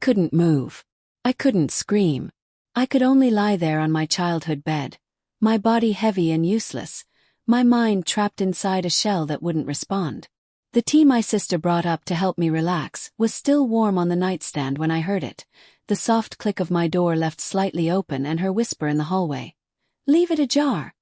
couldn't move. I couldn't scream. I could only lie there on my childhood bed, my body heavy and useless, my mind trapped inside a shell that wouldn't respond. The tea my sister brought up to help me relax was still warm on the nightstand when I heard it, the soft click of my door left slightly open and her whisper in the hallway. "Leave it ajar.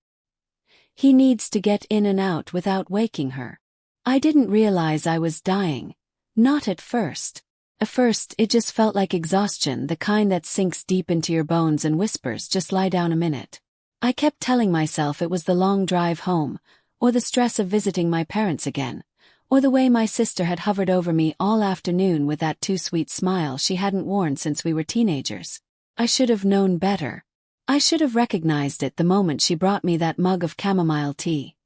He needs to get in and out without waking her." I didn't realize I was dying. Not at first. At first, it just felt like exhaustion, the kind that sinks deep into your bones and whispers, "Just lie down a minute." I kept telling myself it was the long drive home, or the stress of visiting my parents again, or the way my sister had hovered over me all afternoon with that too sweet smile she hadn't worn since we were teenagers. I should have known better. I should have recognized it the moment she brought me that mug of chamomile tea.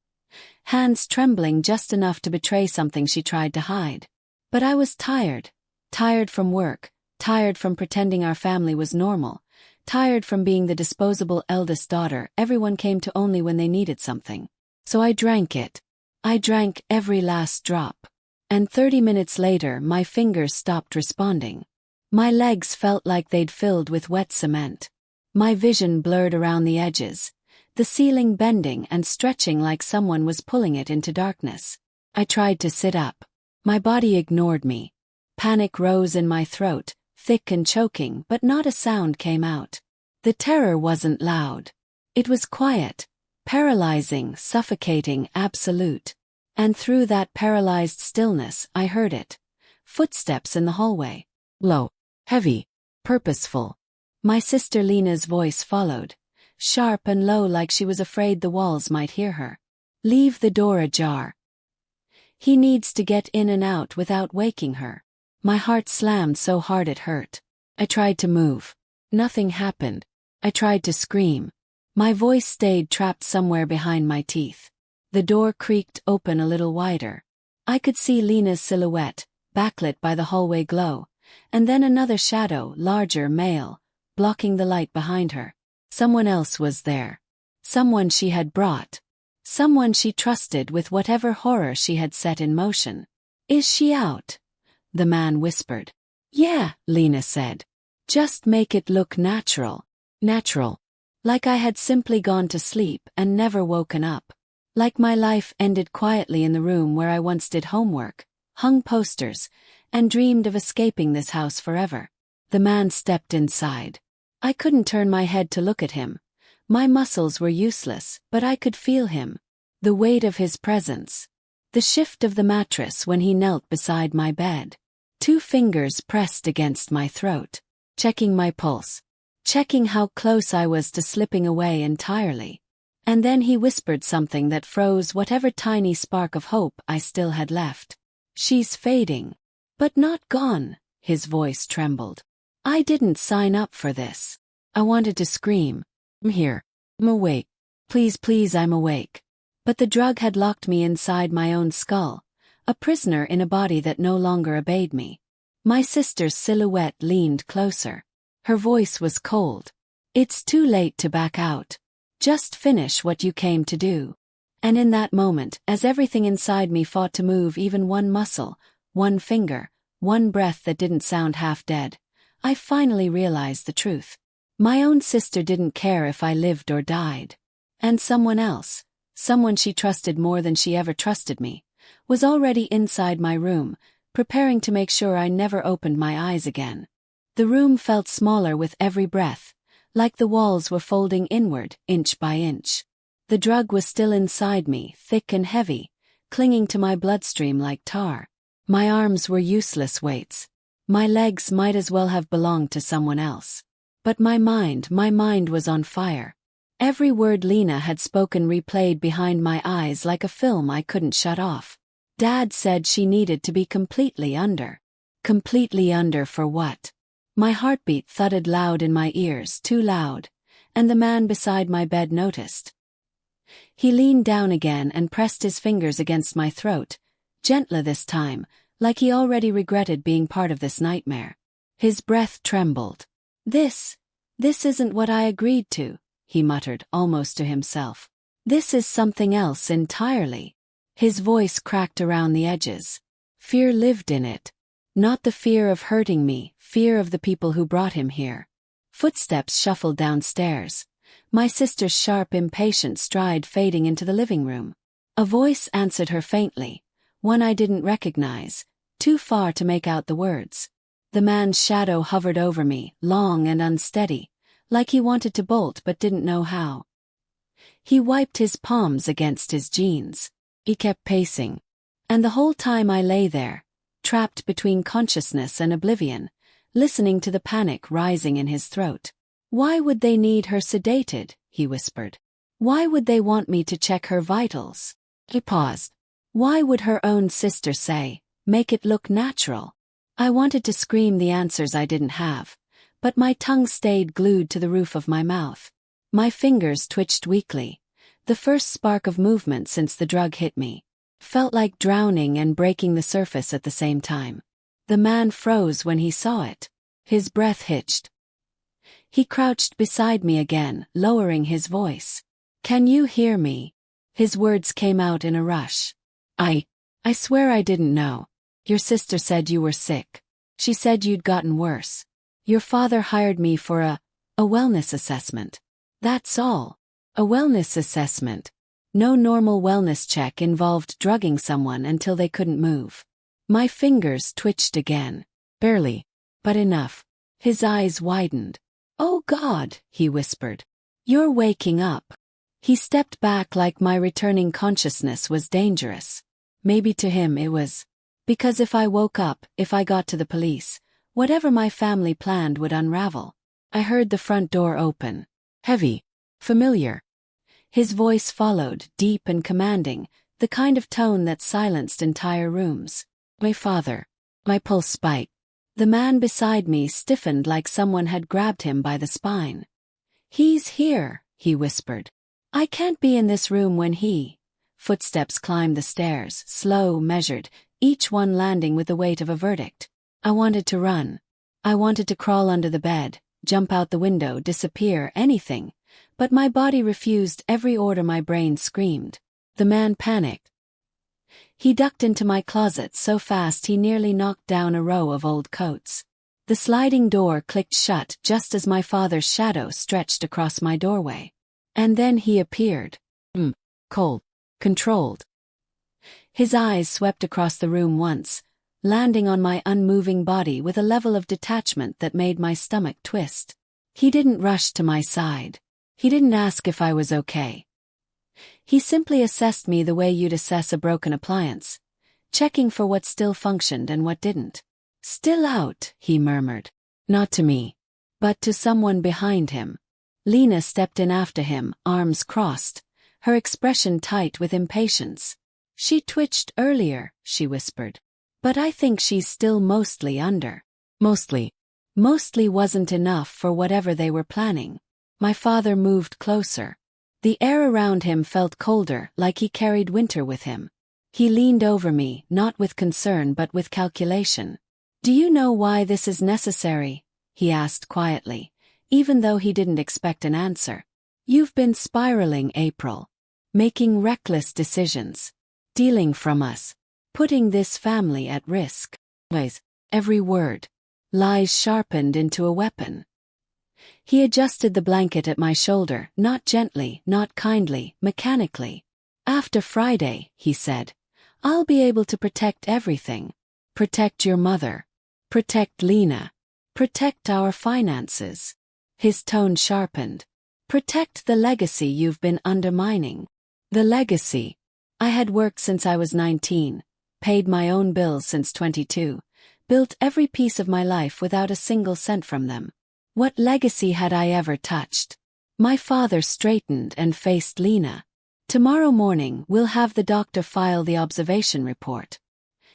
Hands trembling just enough to betray something she tried to hide. But I was tired. Tired from work, tired from pretending our family was normal, tired from being the disposable eldest daughter everyone came to only when they needed something. So I drank it. I drank every last drop. And 30 minutes later my fingers stopped responding. My legs felt like they'd filled with wet cement. My vision blurred around the edges, the ceiling bending and stretching like someone was pulling it into darkness. I tried to sit up. My body ignored me. Panic rose in my throat, thick and choking, but not a sound came out. The terror wasn't loud. It was quiet, paralyzing, suffocating, absolute. And through that paralyzed stillness, I heard it. Footsteps in the hallway. Low, heavy, purposeful. My sister Lena's voice followed, sharp and low like she was afraid the walls might hear her. "Leave the door ajar. He needs to get in and out without waking her." My heart slammed so hard it hurt. I tried to move. Nothing happened. I tried to scream. My voice stayed trapped somewhere behind my teeth. The door creaked open a little wider. I could see Lena's silhouette, backlit by the hallway glow, and then another shadow, larger, male, blocking the light behind her. Someone else was there. Someone she had brought. Someone she trusted with whatever horror she had set in motion. "Is she out?" the man whispered. "Yeah," Lena said. "Just make it look natural." Natural. Like I had simply gone to sleep and never woken up. Like my life ended quietly in the room where I once did homework, hung posters, and dreamed of escaping this house forever. The man stepped inside. I couldn't turn my head to look at him. My muscles were useless, but I could feel him. The weight of his presence. The shift of the mattress when he knelt beside my bed. 2 fingers pressed against my throat. Checking my pulse. Checking how close I was to slipping away entirely. And then he whispered something that froze whatever tiny spark of hope I still had left. "She's fading. But not gone," his voice trembled. I didn't sign up for this. I wanted to scream. "I'm here. I'm awake. Please, please, I'm awake." But the drug had locked me inside my own skull, a prisoner in a body that no longer obeyed me. My sister's silhouette leaned closer. Her voice was cold. "It's too late to back out. Just finish what you came to do." And in that moment, as everything inside me fought to move even one muscle, one finger, one breath that didn't sound half dead, I finally realized the truth. My own sister didn't care if I lived or died. And someone else, someone she trusted more than she ever trusted me, was already inside my room, preparing to make sure I never opened my eyes again. The room felt smaller with every breath, like the walls were folding inward, inch by inch. The drug was still inside me, thick and heavy, clinging to my bloodstream like tar. My arms were useless weights. My legs might as well have belonged to someone else. But my mind was on fire. Every word Lena had spoken replayed behind my eyes like a film I couldn't shut off. Dad said she needed to be completely under. Completely under for what? My heartbeat thudded loud in my ears, too loud, and the man beside my bed noticed. He leaned down again and pressed his fingers against my throat, gentler this time, like he already regretted being part of this nightmare. His breath trembled. This isn't what I agreed to," he muttered, almost to himself. "This is something else entirely." His voice cracked around the edges. Fear lived in it. Not the fear of hurting me, fear of the people who brought him here. Footsteps shuffled downstairs. My sister's sharp, impatient stride fading into the living room. A voice answered her faintly, one I didn't recognize, too far to make out the words. The man's shadow hovered over me, long and unsteady, like he wanted to bolt but didn't know how. He wiped his palms against his jeans. He kept pacing. And the whole time I lay there, trapped between consciousness and oblivion, listening to the panic rising in his throat. Why would they need her sedated? He whispered. Why would they want me to check her vitals? He paused. Why would her own sister say, make it look natural? I wanted to scream the answers I didn't have, but my tongue stayed glued to the roof of my mouth. My fingers twitched weakly. The first spark of movement since the drug hit me. Felt like drowning and breaking the surface at the same time. The man froze when he saw it. His breath hitched. He crouched beside me again, lowering his voice. Can you hear me? His words came out in a rush. I swear I didn't know. Your sister said you were sick. She said you'd gotten worse. Your father hired me for a wellness assessment. That's all. A wellness assessment. No normal wellness check involved drugging someone until they couldn't move. My fingers twitched again. Barely. But enough. His eyes widened. Oh God, he whispered. You're waking up. He stepped back like my returning consciousness was dangerous. Maybe to him it was. Because if I woke up, if I got to the police, whatever my family planned would unravel. I heard the front door open. Heavy. Familiar. His voice followed, deep and commanding, the kind of tone that silenced entire rooms. My father. My pulse spiked. The man beside me stiffened like someone had grabbed him by the spine. He's here, he whispered. I can't be in this room when he... Footsteps climbed the stairs, slow, measured, each one landing with the weight of a verdict. I wanted to run. I wanted to crawl under the bed, jump out the window, disappear, anything. But my body refused every order my brain screamed. The man panicked. He ducked into my closet so fast he nearly knocked down a row of old coats. The sliding door clicked shut just as my father's shadow stretched across my doorway. And then he appeared. Cold. Controlled. His eyes swept across the room once, landing on my unmoving body with a level of detachment that made my stomach twist. He didn't rush to my side. He didn't ask if I was okay. He simply assessed me the way you'd assess a broken appliance, checking for what still functioned and what didn't. Still out, he murmured. Not to me, but to someone behind him. Lena stepped in after him, arms crossed, her expression tight with impatience. She twitched earlier, she whispered. But I think she's still mostly under. Mostly. Mostly wasn't enough for whatever they were planning. My father moved closer. The air around him felt colder, like he carried winter with him. He leaned over me, not with concern but with calculation. Do you know why this is necessary? He asked quietly, even though he didn't expect an answer. You've been spiraling, April. Making reckless decisions. Stealing from us. Putting this family at risk. Every word. Lies sharpened into a weapon. He adjusted the blanket at my shoulder, not gently, not kindly, mechanically. After Friday, he said, I'll be able to protect everything. Protect your mother. Protect Lena. Protect our finances. His tone sharpened. Protect the legacy you've been undermining. The legacy. I had worked since I was 19, paid my own bills since 22, built every piece of my life without a single cent from them. What legacy had I ever touched? My father straightened and faced Lena. Tomorrow morning we'll have the doctor file the observation report.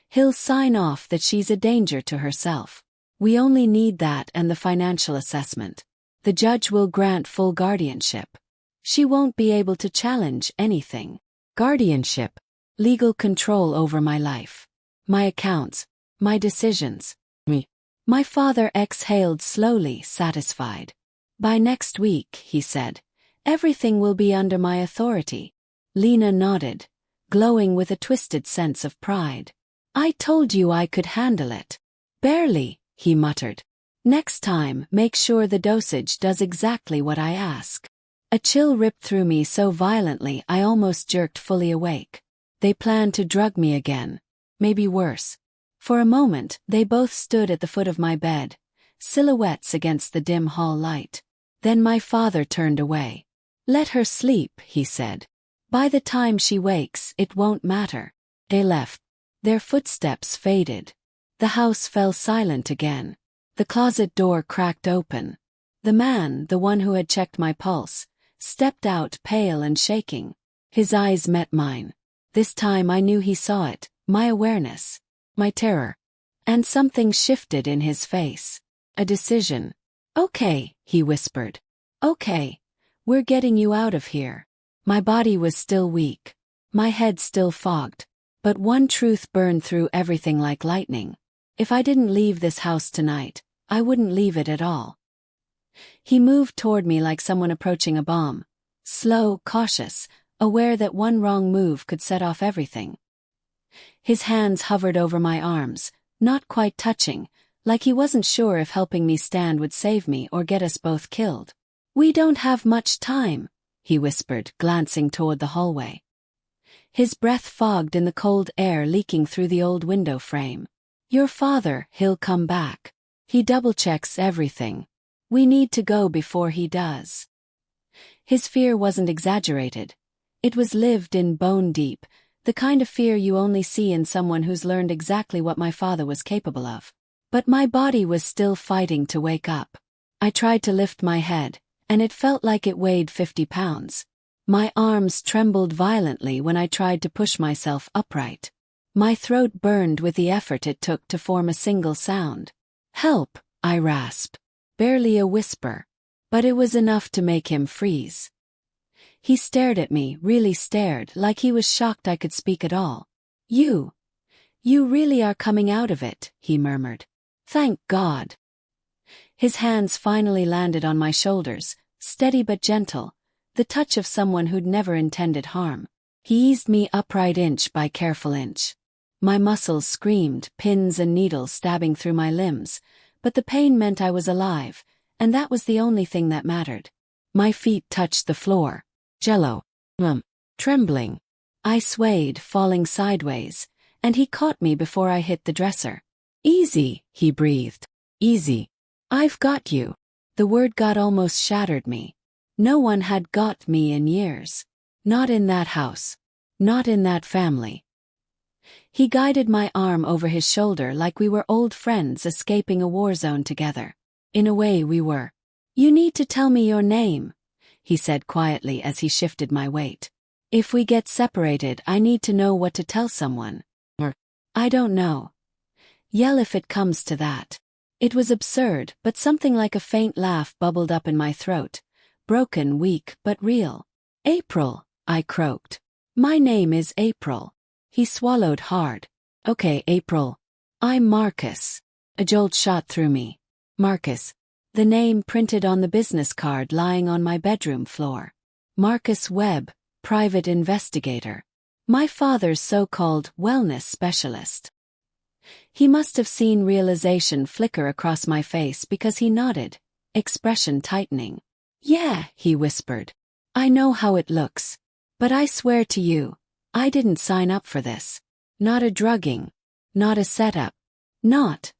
He'll sign off that she's a danger to herself. We only need that and the financial assessment. The judge will grant full guardianship. She won't be able to challenge anything. Guardianship. Legal control over my life. My accounts. My decisions. Me. My father exhaled slowly, satisfied. By next week, he said, everything will be under my authority. Lena nodded, glowing with a twisted sense of pride. I told you I could handle it. Barely, he muttered. Next time, make sure the dosage does exactly what I ask. A chill ripped through me so violently I almost jerked fully awake. They planned to drug me again. Maybe worse. For a moment, they both stood at the foot of my bed, silhouettes against the dim hall light. Then my father turned away. Let her sleep, he said. By the time she wakes, it won't matter. They left. Their footsteps faded. The house fell silent again. The closet door cracked open. The man, the one who had checked my pulse, stepped out pale and shaking. His eyes met mine. This time I knew he saw it, my awareness, my terror. And something shifted in his face. A decision. Okay, he whispered. Okay. We're getting you out of here. My body was still weak. My head still fogged. But one truth burned through everything like lightning. If I didn't leave this house tonight, I wouldn't leave it at all. He moved toward me like someone approaching a bomb. Slow, cautious, aware that one wrong move could set off everything. His hands hovered over my arms, not quite touching, like he wasn't sure if helping me stand would save me or get us both killed. We don't have much time, he whispered, glancing toward the hallway. His breath fogged in the cold air leaking through the old window frame. Your father, he'll come back. He double-checks everything. We need to go before he does. His fear wasn't exaggerated. It was lived in bone deep, the kind of fear you only see in someone who's learned exactly what my father was capable of. But my body was still fighting to wake up. I tried to lift my head, and it felt like it weighed 50 pounds. My arms trembled violently when I tried to push myself upright. My throat burned with the effort it took to form a single sound. Help, I rasped. Barely a whisper. But it was enough to make him freeze. He stared at me, really stared, like he was shocked I could speak at all. You really are coming out of it, he murmured. Thank God. His hands finally landed on my shoulders, steady but gentle, the touch of someone who'd never intended harm. He eased me upright inch by careful inch. My muscles screamed, pins and needles stabbing through my limbs, but the pain meant I was alive, and that was the only thing that mattered. My feet touched the floor. Jello. Trembling. I swayed, falling sideways, and he caught me before I hit the dresser. Easy, he breathed. Easy. I've got you. The word got almost shattered me. No one had got me in years. Not in that house. Not in that family. He guided my arm over his shoulder like we were old friends escaping a war zone together. In a way we were. You need to tell me your name, he said quietly as he shifted my weight. If we get separated, I need to know what to tell someone. I don't know. Yell if it comes to that. It was absurd, but something like a faint laugh bubbled up in my throat. Broken, weak, but real. April, I croaked. My name is April. He swallowed hard. Okay, April. I'm Marcus. A jolt shot through me. Marcus. The name printed on the business card lying on my bedroom floor. Marcus Webb, private investigator. My father's so-called wellness specialist. He must have seen realization flicker across my face because he nodded, expression tightening. Yeah, he whispered. I know how it looks. But I swear to you, I didn't sign up for this. Not a drugging. Not a setup. Not.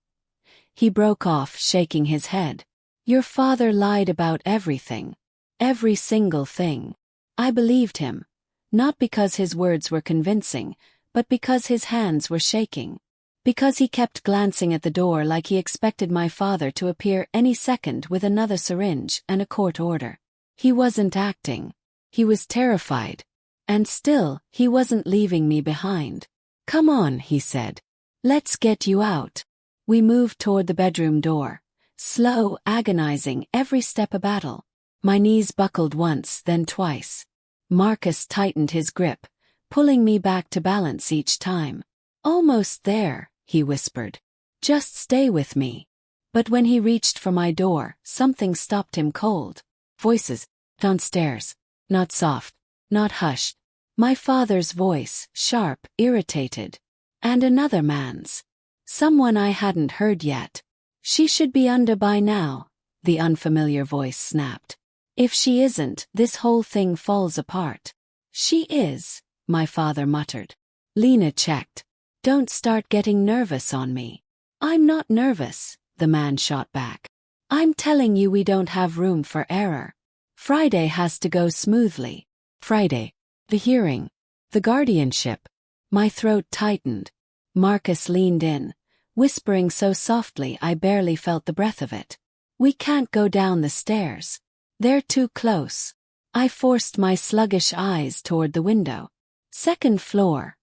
He broke off, shaking his head. Your father lied about everything. Every single thing. I believed him. Not because his words were convincing, but because his hands were shaking. Because he kept glancing at the door like he expected my father to appear any second with another syringe and a court order. He wasn't acting. He was terrified. And still, he wasn't leaving me behind. Come on, he said. Let's get you out. We moved toward the bedroom door. Slow, agonizing, every step a battle. My knees buckled once, then twice. Marcus tightened his grip, pulling me back to balance each time. Almost there, he whispered. Just stay with me. But when he reached for my door, something stopped him cold. Voices. Downstairs. Not soft. Not hushed. My father's voice, sharp, irritated. And another man's. Someone I hadn't heard yet. She should be under by now, the unfamiliar voice snapped. If she isn't, this whole thing falls apart. She is, my father muttered. Lena checked. Don't start getting nervous on me. I'm not nervous, the man shot back. I'm telling you we don't have room for error. Friday has to go smoothly. Friday. The hearing. The guardianship. My throat tightened. Marcus leaned in, whispering so softly I barely felt the breath of it. We can't go down the stairs. They're too close. I forced my sluggish eyes toward the window. Second floor.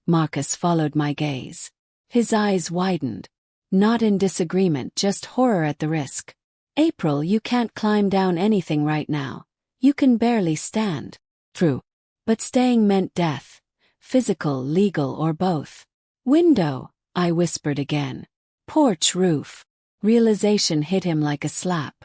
Marcus followed my gaze. His eyes widened. Not in disagreement, just horror at the risk. April, you can't climb down anything right now. You can barely stand. True. But staying meant death. Physical, legal, or both. Window, I whispered again. Porch roof. Realization hit him like a slap.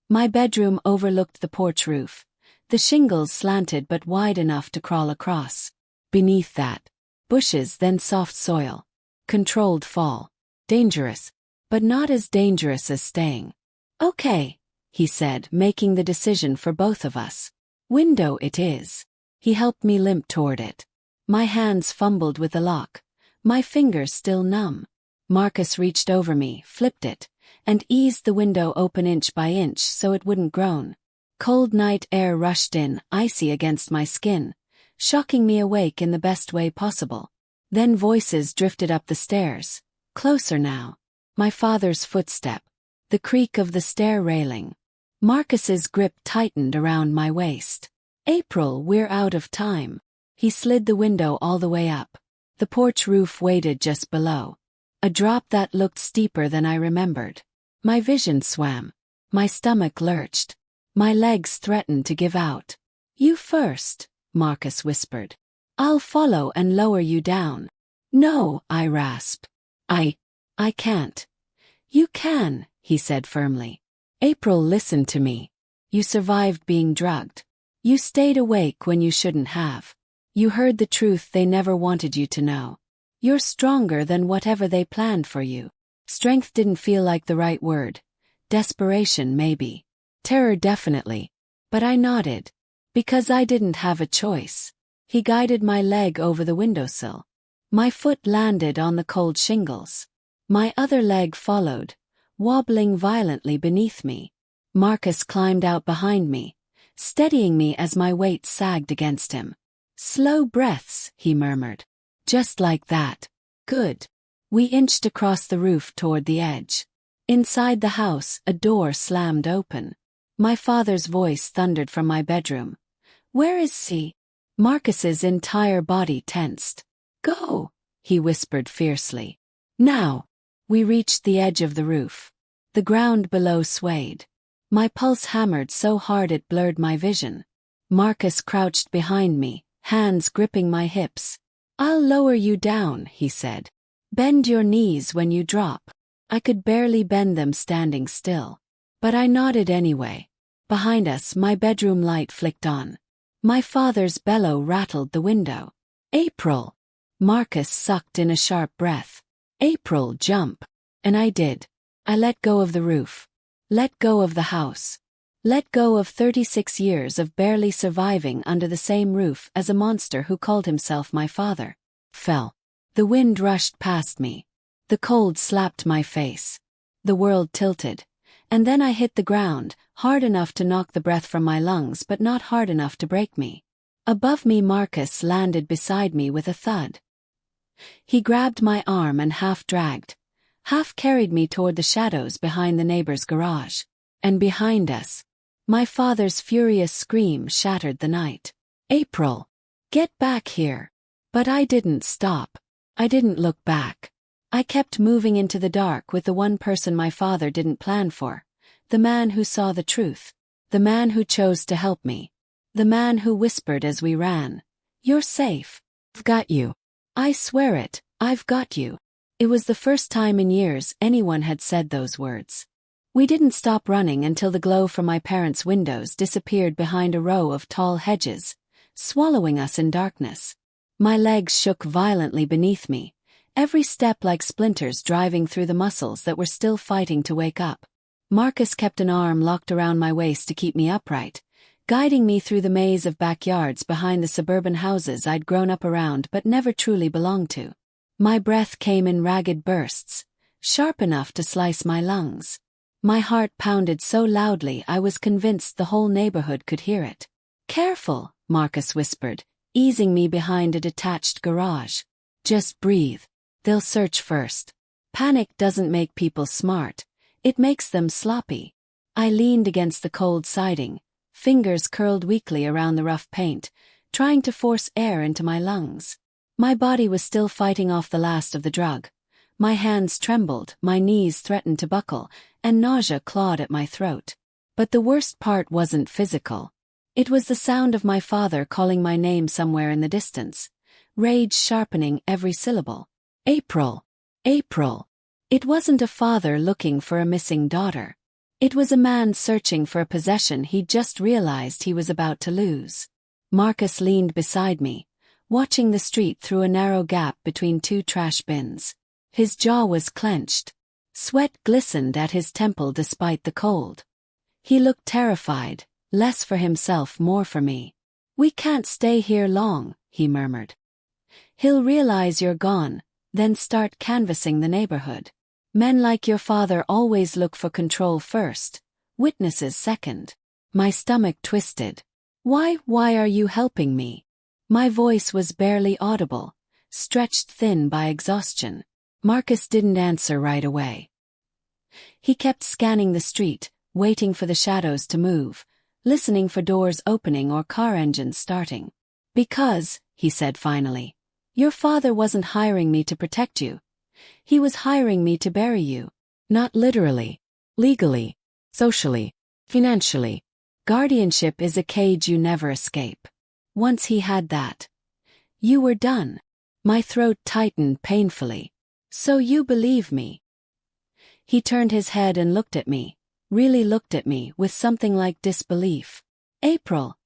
My bedroom overlooked the porch roof. The shingles slanted but wide enough to crawl across. Beneath that, bushes, then soft soil. Controlled fall. Dangerous, but not as dangerous as staying. Okay, he said, making the decision for both of us. Window it is. He helped me limp toward it. My hands fumbled with the lock, my fingers still numb. Marcus reached over me, flipped it, and eased the window open inch by inch so it wouldn't groan. Cold night air rushed in, icy against my skin, shocking me awake in the best way possible. Then voices drifted up the stairs. Closer now. My father's footstep. The creak of the stair railing. Marcus's grip tightened around my waist. April, we're out of time. He slid the window all the way up. The porch roof waited just below. A drop that looked steeper than I remembered. My vision swam. My stomach lurched. My legs threatened to give out. You first, Marcus whispered. I'll follow and lower you down. No, I rasped. I can't. You can, he said firmly. April, listen to me. You survived being drugged. You stayed awake when you shouldn't have. You heard the truth they never wanted you to know. You're stronger than whatever they planned for you. Strength didn't feel like the right word. Desperation, maybe. Terror, definitely. But I nodded. Because I didn't have a choice. He guided my leg over the windowsill. My foot landed on the cold shingles. My other leg followed, wobbling violently beneath me. Marcus climbed out behind me, steadying me as my weight sagged against him. Slow breaths, he murmured. Just like that. Good. We inched across the roof toward the edge. Inside the house, a door slammed open. My father's voice thundered from my bedroom. Where is she? Marcus's entire body tensed. Go, he whispered fiercely. Now. We reached the edge of the roof. The ground below swayed. My pulse hammered so hard it blurred my vision. Marcus crouched behind me, hands gripping my hips. I'll lower you down, he said. Bend your knees when you drop. I could barely bend them standing still. But I nodded anyway. Behind us, my bedroom light flicked on. My father's bellow rattled the window. April! Marcus sucked in a sharp breath. April, jump. And I did. I let go of the roof. Let go of the house. Let go of 36 years of barely surviving under the same roof as a monster who called himself my father. Fell. The wind rushed past me. The cold slapped my face. The world tilted. And then I hit the ground, hard enough to knock the breath from my lungs but not hard enough to break me. Above me, Marcus landed beside me with a thud. He grabbed my arm and half dragged, half carried me toward the shadows behind the neighbor's garage. And behind us, my father's furious scream shattered the night. April! Get back here! But I didn't stop. I didn't look back. I kept moving into the dark with the one person my father didn't plan for. The man who saw the truth. The man who chose to help me. The man who whispered as we ran. You're safe. I've got you. I swear it, I've got you. It was the first time in years anyone had said those words. We didn't stop running until the glow from my parents' windows disappeared behind a row of tall hedges, swallowing us in darkness. My legs shook violently beneath me, every step like splinters driving through the muscles that were still fighting to wake up. Marcus kept an arm locked around my waist to keep me upright, guiding me through the maze of backyards behind the suburban houses I'd grown up around but never truly belonged to. My breath came in ragged bursts, sharp enough to slice my lungs. My heart pounded so loudly I was convinced the whole neighborhood could hear it. "Careful," Marcus whispered, easing me behind a detached garage. "Just breathe. They'll search first. Panic doesn't make people smart. It makes them sloppy." I leaned against the cold siding, fingers curled weakly around the rough paint, trying to force air into my lungs. My body was still fighting off the last of the drug. My hands trembled, my knees threatened to buckle, and nausea clawed at my throat. But the worst part wasn't physical. It was the sound of my father calling my name somewhere in the distance, rage sharpening every syllable. "April! April!" It wasn't a father looking for a missing daughter. It was a man searching for a possession he'd just realized he was about to lose. Marcus leaned beside me, watching the street through a narrow gap between two trash bins. His jaw was clenched. Sweat glistened at his temple despite the cold. He looked terrified, less for himself, more for me. "We can't stay here long," he murmured. "He'll realize you're gone, then start canvassing the neighborhood. Men like your father always look for control first, witnesses second." My stomach twisted. Why are you helping me?" My voice was barely audible, stretched thin by exhaustion. Marcus didn't answer right away. He kept scanning the street, waiting for the shadows to move, listening for doors opening or car engines starting. "Because," he said finally, "your father wasn't hiring me to protect you. He was hiring me to bury you. Not literally. Legally. Socially. Financially. Guardianship is a cage you never escape. Once he had that, you were done." My throat tightened painfully. "So you believe me?" He turned his head and looked at me, really looked at me with something like disbelief. "April,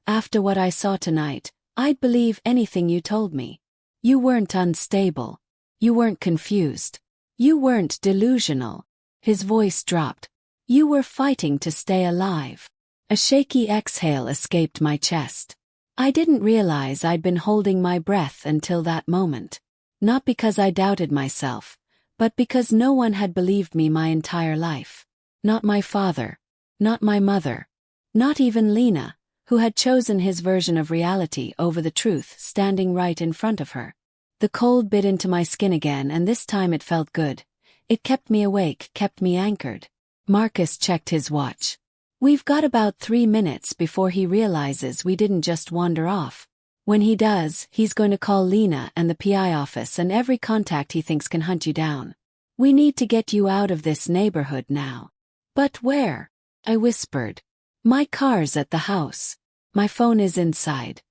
after what I saw tonight, I'd believe anything you told me. You weren't unstable. You weren't confused. You weren't delusional." His voice dropped. "You were fighting to stay alive." A shaky exhale escaped my chest. I didn't realize I'd been holding my breath until that moment. Not because I doubted myself, but because no one had believed me my entire life. Not my father. Not my mother. Not even Lena, who had chosen his version of reality over the truth standing right in front of her. The cold bit into my skin again, and this time it felt good. It kept me awake, kept me anchored. Marcus checked his watch. "We've got about 3 minutes before he realizes we didn't just wander off. When he does, he's going to call Lena and the PI office and every contact he thinks can hunt you down. We need to get you out of this neighborhood now." "But where?" I whispered. "My car's at the house. My phone is inside.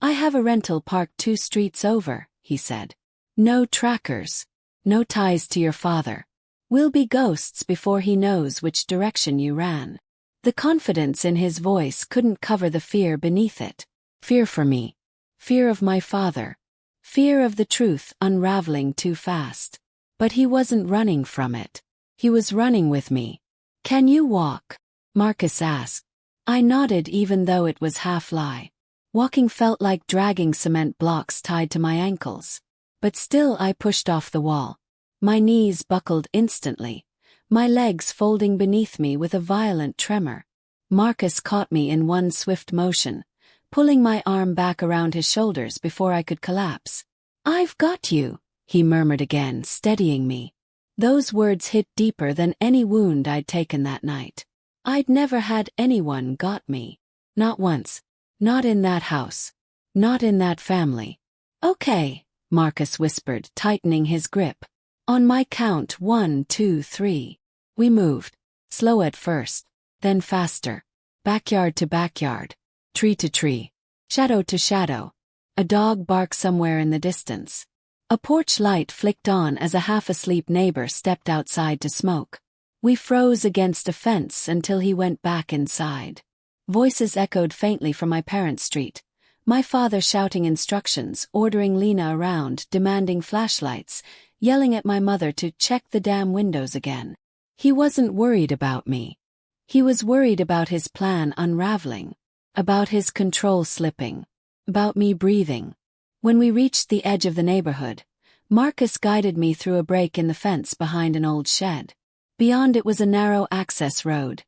I have a rental parked 2 streets over," he said. "No trackers. No ties to your father. We'll be ghosts before he knows which direction you ran." The confidence in his voice couldn't cover the fear beneath it. Fear for me. Fear of my father. Fear of the truth unraveling too fast. But he wasn't running from it. He was running with me. "Can you walk?" Marcus asked. I nodded even though it was half-lie. Walking felt like dragging cement blocks tied to my ankles. But still I pushed off the wall. My knees buckled instantly, my legs folding beneath me with a violent tremor. Marcus caught me in one swift motion, pulling my arm back around his shoulders before I could collapse. "I've got you," he murmured again, steadying me. Those words hit deeper than any wound I'd taken that night. I'd never had anyone got me. Not once. Not in that house. Not in that family. "Okay," Marcus whispered, tightening his grip. "On my count, 1, 2, 3. We moved. Slow at first. Then faster. Backyard to backyard. Tree to tree. Shadow to shadow. A dog barked somewhere in the distance. A porch light flicked on as a half-asleep neighbor stepped outside to smoke. We froze against a fence until he went back inside. Voices echoed faintly from my parents' street. My father shouting instructions, ordering Lena around, demanding flashlights, yelling at my mother to check the damn windows again. He wasn't worried about me. He was worried about his plan unraveling, about his control slipping, about me breathing. When we reached the edge of the neighborhood, Marcus guided me through a break in the fence behind an old shed. Beyond it was a narrow access road,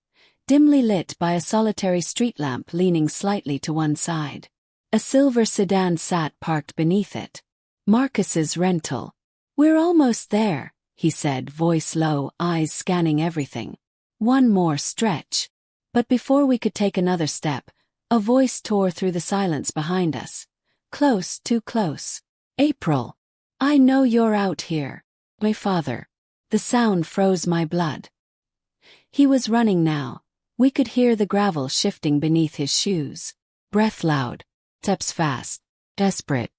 dimly lit by a solitary street lamp leaning slightly to one side. A silver sedan sat parked beneath it. Marcus's rental. "We're almost there," he said, voice low, eyes scanning everything. One more stretch. But before we could take another step, a voice tore through the silence behind us. Close, too close. "April. I know you're out here." My father. The sound froze my blood. He was running now. We could hear the gravel shifting beneath his shoes. Breath loud. Steps fast. Desperate.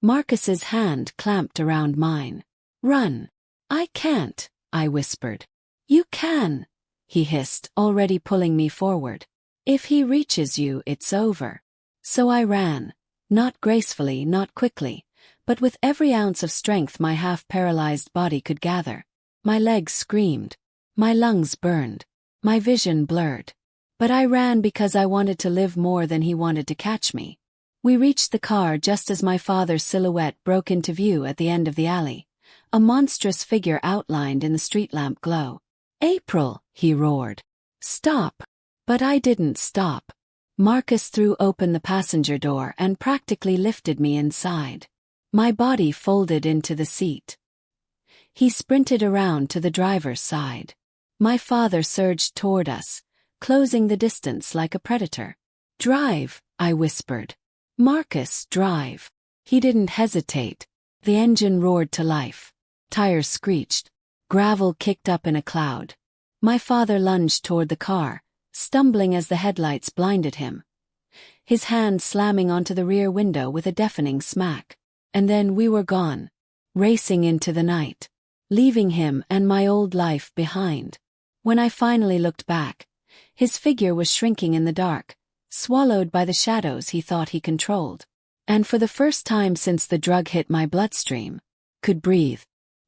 Marcus's hand clamped around mine. "Run." "I can't," I whispered. "You can," he hissed, already pulling me forward. "If he reaches you, it's over." So I ran. Not gracefully, not quickly, but with every ounce of strength my half-paralyzed body could gather. My legs screamed. My lungs burned. My vision blurred. But I ran because I wanted to live more than he wanted to catch me. We reached the car just as my father's silhouette broke into view at the end of the alley, a monstrous figure outlined in the street lamp glow. "April," he roared. "Stop." But I didn't stop. Marcus threw open the passenger door and practically lifted me inside. My body folded into the seat. He sprinted around to the driver's side. My father surged toward us, closing the distance like a predator. "Drive," I whispered. "Marcus, drive." He didn't hesitate. The engine roared to life. Tires screeched. Gravel kicked up in a cloud. My father lunged toward the car, stumbling as the headlights blinded him. His hand slamming onto the rear window with a deafening smack. And then we were gone, racing into the night, leaving him and my old life behind. When I finally looked back, his figure was shrinking in the dark, swallowed by the shadows he thought he controlled. And for the first time since the drug hit my bloodstream, could breathe.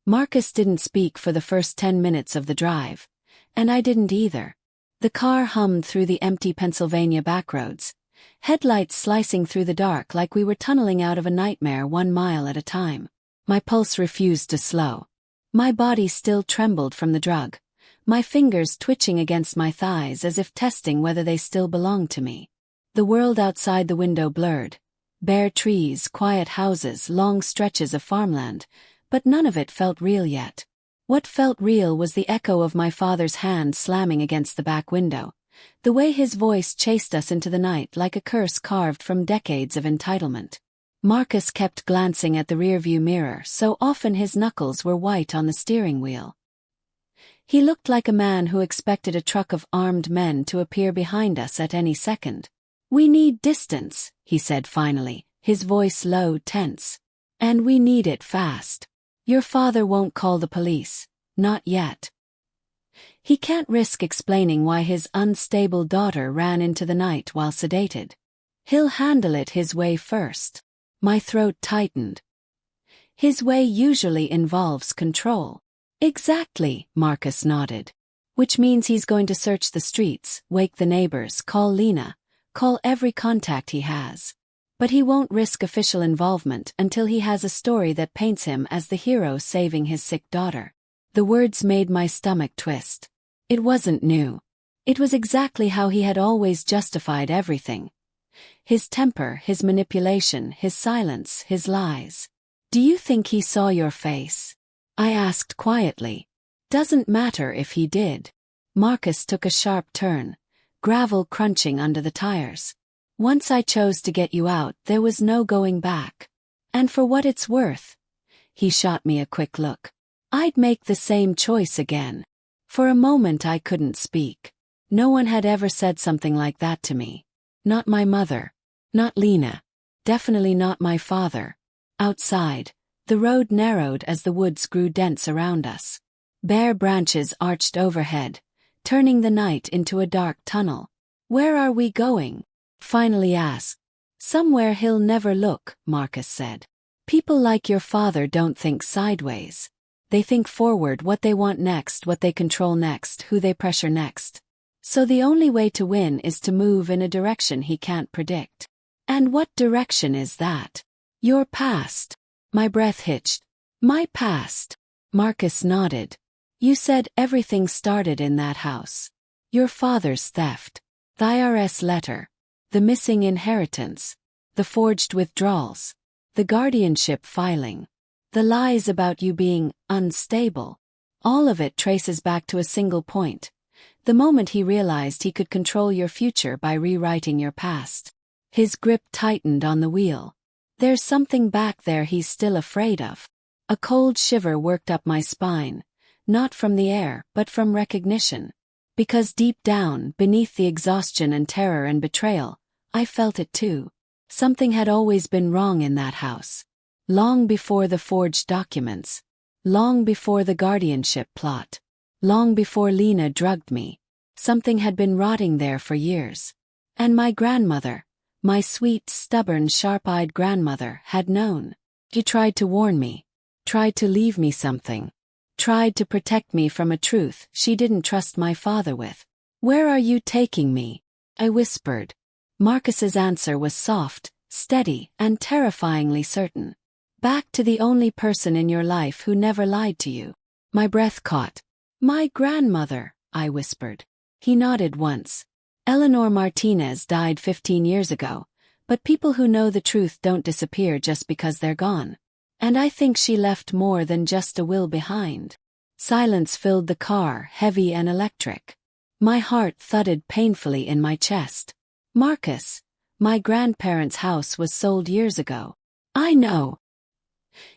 Marcus didn't speak for the first 10 minutes of the drive, and I didn't either. The car hummed through the empty Pennsylvania backroads, headlights slicing through the dark like we were tunneling out of a nightmare 1 mile at a time. My pulse refused to slow. My body still trembled from the drug, my fingers twitching against my thighs as if testing whether they still belonged to me. The world outside the window blurred. Bare trees, quiet houses, long stretches of farmland, but none of it felt real yet. What felt real was the echo of my father's hand slamming against the back window, the way his voice chased us into the night like a curse carved from decades of entitlement. Marcus kept glancing at the rearview mirror, so often his knuckles were white on the steering wheel. He looked like a man who expected a truck of armed men to appear behind us at any second. "We need distance," he said finally, his voice low, tense. "And we need it fast. Your father won't call the police. Not yet. He can't risk explaining why his unstable daughter ran into the night while sedated. He'll handle it his way first." My throat tightened. His way usually involves control. "Exactly," Marcus nodded. "Which means he's going to search the streets, wake the neighbors, call Lena, call every contact he has. But he won't risk official involvement until he has a story that paints him as the hero saving his sick daughter." The words made my stomach twist. It wasn't new. It was exactly how he had always justified everything. His temper, his manipulation, his silence, his lies. "Do you think he saw your face?" I asked quietly. "Doesn't matter if he did." Marcus took a sharp turn, gravel crunching under the tires. "Once I chose to get you out, there was no going back. And for what it's worth," he shot me a quick look, "I'd make the same choice again." For a moment I couldn't speak. No one had ever said something like that to me. Not my mother. Not Lena. Definitely not my father. Outside, the road narrowed as the woods grew dense around us. Bare branches arched overhead, turning the night into a dark tunnel. "Where are we going?" finally asked. Somewhere he'll never look, Marcus said. People like your father don't think sideways. They think forward, what they want next, what they control next, who they pressure next. So the only way to win is to move in a direction he can't predict. And what direction is that? Your past. My breath hitched. My past. Marcus nodded. You said everything started in that house. Your father's theft. The IRS letter. The missing inheritance. The forged withdrawals. The guardianship filing. The lies about you being unstable. All of it traces back to a single point. The moment he realized he could control your future by rewriting your past. His grip tightened on the wheel. There's something back there he's still afraid of. A cold shiver worked up my spine, not from the air, but from recognition. Because deep down, beneath the exhaustion and terror and betrayal, I felt it too. Something had always been wrong in that house. Long before the forged documents. Long before the guardianship plot. Long before Lena drugged me. Something had been rotting there for years. And my grandmother, my sweet, stubborn, sharp-eyed grandmother, had known. She tried to warn me. Tried to leave me something. Tried to protect me from a truth she didn't trust my father with. Where are you taking me? I whispered. Marcus's answer was soft, steady, and terrifyingly certain. Back to the only person in your life who never lied to you. My breath caught. My grandmother, I whispered. He nodded once. Eleanor Martinez died 15 years ago, but people who know the truth don't disappear just because they're gone. And I think she left more than just a will behind. Silence filled the car, heavy and electric. My heart thudded painfully in my chest. Marcus, my grandparents' house was sold years ago. I know.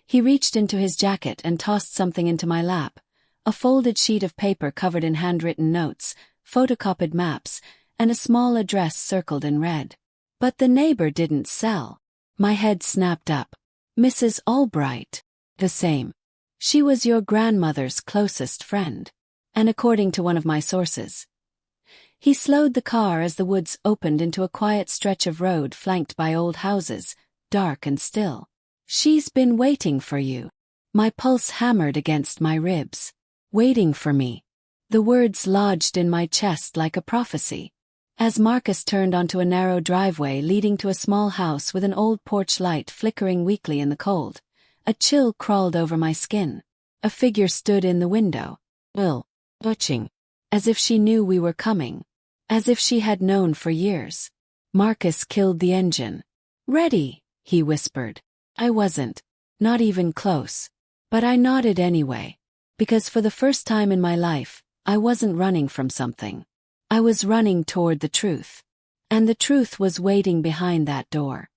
He reached into his jacket and tossed something into my lap. A folded sheet of paper covered in handwritten notes, photocopied maps, and a small address circled in red. But the neighbor didn't sell. My head snapped up. Mrs. Albright. The same. She was your grandmother's closest friend. And according to one of my sources. He slowed the car as the woods opened into a quiet stretch of road flanked by old houses, dark and still. She's been waiting for you. My pulse hammered against my ribs. Waiting for me. The words lodged in my chest like a prophecy. As Marcus turned onto a narrow driveway leading to a small house with an old porch light flickering weakly in the cold, a chill crawled over my skin. A figure stood in the window. Watching. As if she knew we were coming. As if she had known for years. Marcus killed the engine. Ready, he whispered. I wasn't. Not even close. But I nodded anyway. Because for the first time in my life, I wasn't running from something. I was running toward the truth. And the truth was waiting behind that door.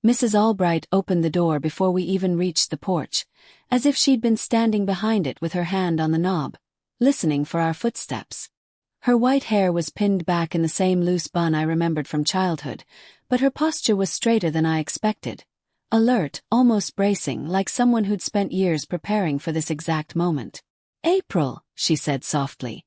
Mrs. Albright opened the door before we even reached the porch, as if she'd been standing behind it with her hand on the knob, listening for our footsteps. Her white hair was pinned back in the same loose bun I remembered from childhood, but her posture was straighter than I expected. Alert, almost bracing, like someone who'd spent years preparing for this exact moment. April, she said softly,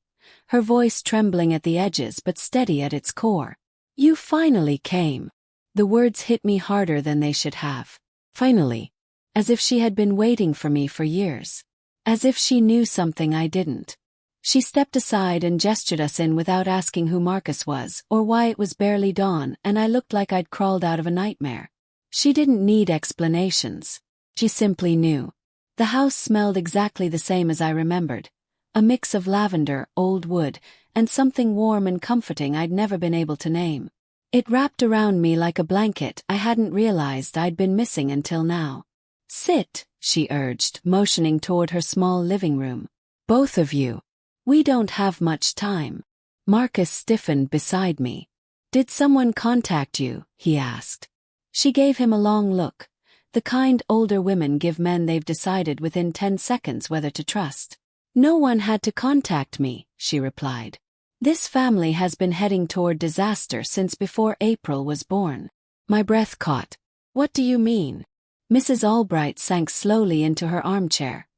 her voice trembling at the edges but steady at its core. You finally came. The words hit me harder than they should have. Finally. As if she had been waiting for me for years. As if she knew something I didn't. She stepped aside and gestured us in without asking who Marcus was or why it was barely dawn, and I looked like I'd crawled out of a nightmare. She didn't need explanations. She simply knew. The house smelled exactly the same as I remembered. A mix of lavender, old wood, and something warm and comforting I'd never been able to name. It wrapped around me like a blanket I hadn't realized I'd been missing until now. Sit, she urged, motioning toward her small living room. Both of you. We don't have much time. Marcus stiffened beside me. Did someone contact you? He asked. She gave him a long look. The kind older women give men they've decided within 10 seconds whether to trust. No one had to contact me, she replied. This family has been heading toward disaster since before April was born. My breath caught. What do you mean? Mrs. Albright sank slowly into her armchair.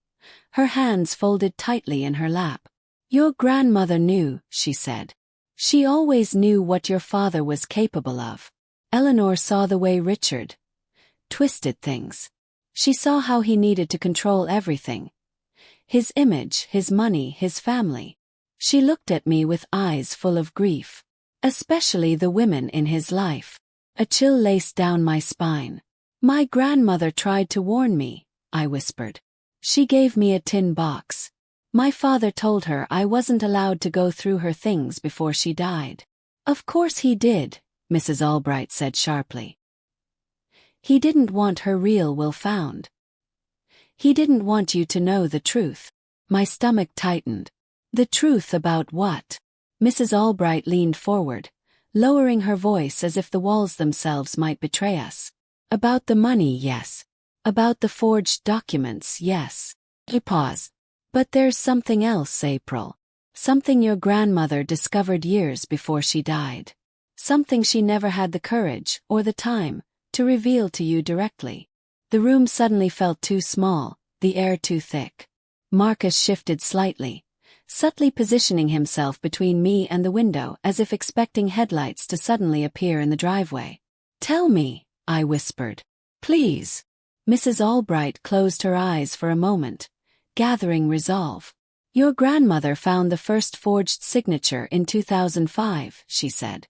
Her hands folded tightly in her lap. Your grandmother knew, she said. She always knew what your father was capable of. Eleanor saw the way Richard twisted things. She saw how he needed to control everything. His image, his money, his family. She looked at me with eyes full of grief. Especially the women in his life. A chill laced down my spine. My grandmother tried to warn me, I whispered. She gave me a tin box. My father told her I wasn't allowed to go through her things before she died. Of course he did, Mrs. Albright said sharply. He didn't want her real will found. He didn't want you to know the truth. My stomach tightened. The truth about what? Mrs. Albright leaned forward, lowering her voice as if the walls themselves might betray us. About the money, yes. About the forged documents, yes. He paused. But there's something else, April. Something your grandmother discovered years before she died. Something she never had the courage, or the time, to reveal to you directly. The room suddenly felt too small, the air too thick. Marcus shifted slightly, subtly positioning himself between me and the window as if expecting headlights to suddenly appear in the driveway. Tell me, I whispered. Please. Mrs. Albright closed her eyes for a moment, gathering resolve. Your grandmother found the first forged signature in 2005, she said.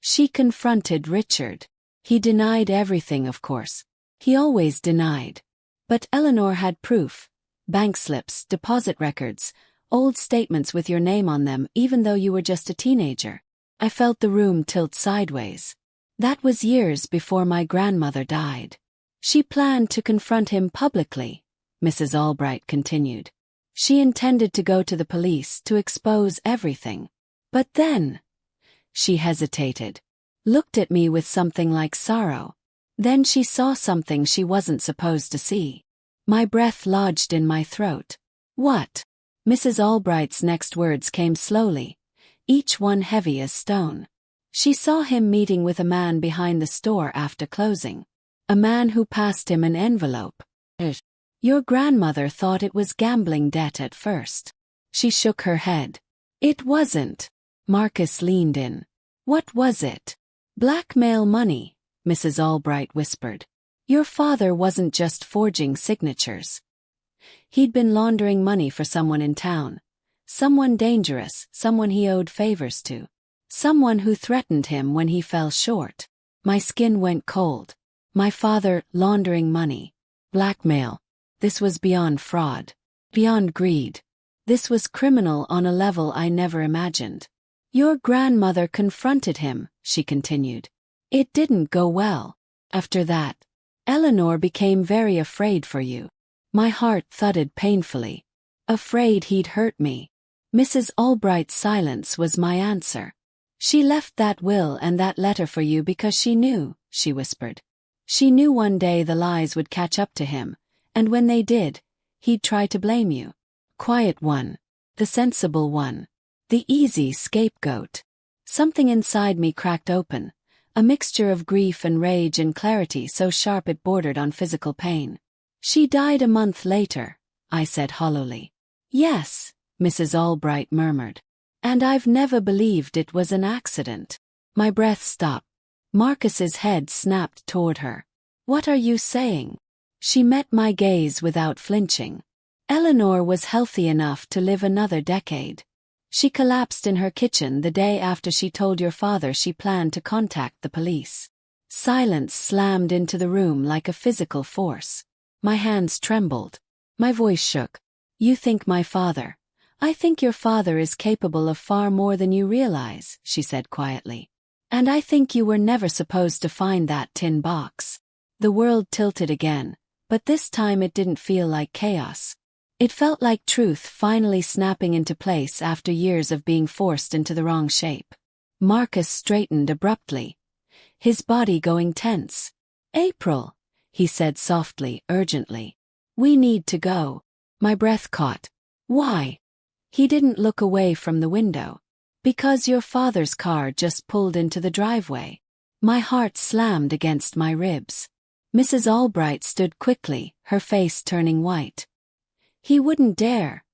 She confronted Richard. He denied everything, of course. He always denied. But Eleanor had proof. Bank slips, deposit records, old statements with your name on them even though you were just a teenager. I felt the room tilt sideways. That was years before my grandmother died. She planned to confront him publicly, Mrs. Albright continued. She intended to go to the police to expose everything. But then, she hesitated, looked at me with something like sorrow. Then she saw something she wasn't supposed to see. My breath lodged in my throat. What? Mrs. Albright's next words came slowly, each one heavy as stone. She saw him meeting with a man behind the store after closing. A man who passed him an envelope. Your grandmother thought it was gambling debt at first. She shook her head. It wasn't. Marcus leaned in. What was it? Blackmail money, Mrs. Albright whispered. Your father wasn't just forging signatures. He'd been laundering money for someone in town. Someone dangerous, someone he owed favors to. Someone who threatened him when he fell short. My skin went cold. My father laundering money. Blackmail. This was beyond fraud. Beyond greed. This was criminal on a level I never imagined. Your grandmother confronted him, she continued. It didn't go well. After that, Eleanor became very afraid for you. My heart thudded painfully. Afraid he'd hurt me. Mrs. Albright's silence was my answer. She left that will and that letter for you because she knew, she whispered. She knew one day the lies would catch up to him, and when they did, he'd try to blame you. Quiet one. The sensible one. The easy scapegoat. Something inside me cracked open, a mixture of grief and rage and clarity so sharp it bordered on physical pain. She died a month later, I said hollowly. Yes, Mrs. Albright murmured. And I've never believed it was an accident. My breath stopped. Marcus's head snapped toward her. What are you saying? She met my gaze without flinching. Eleanor was healthy enough to live another decade. She collapsed in her kitchen the day after she told your father she planned to contact the police. Silence slammed into the room like a physical force. My hands trembled. My voice shook. You think my father. I think your father is capable of far more than you realize, she said quietly. And I think you were never supposed to find that tin box. The world tilted again, but this time it didn't feel like chaos. It felt like truth finally snapping into place after years of being forced into the wrong shape. Marcus straightened abruptly, his body going tense. April, he said softly, urgently. We need to go. My breath caught. Why? He didn't look away from the window. Because your father's car just pulled into the driveway. My heart slammed against my ribs. Mrs. Albright stood quickly, her face turning white. He wouldn't dare.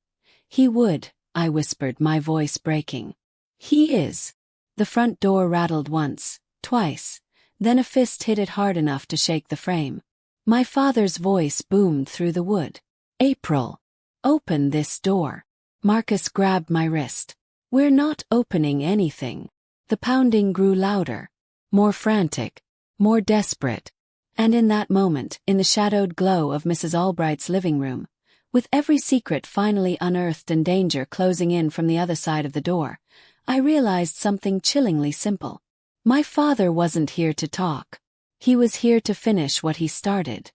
He would, I whispered, my voice breaking. He is. The front door rattled once, twice. Then a fist hit it hard enough to shake the frame. My father's voice boomed through the wood. April, open this door. Marcus grabbed my wrist. We're not opening anything. The pounding grew louder, more frantic, more desperate. And in that moment, in the shadowed glow of Mrs. Albright's living room, with every secret finally unearthed and danger closing in from the other side of the door, I realized something chillingly simple. My father wasn't here to talk. He was here to finish what he started.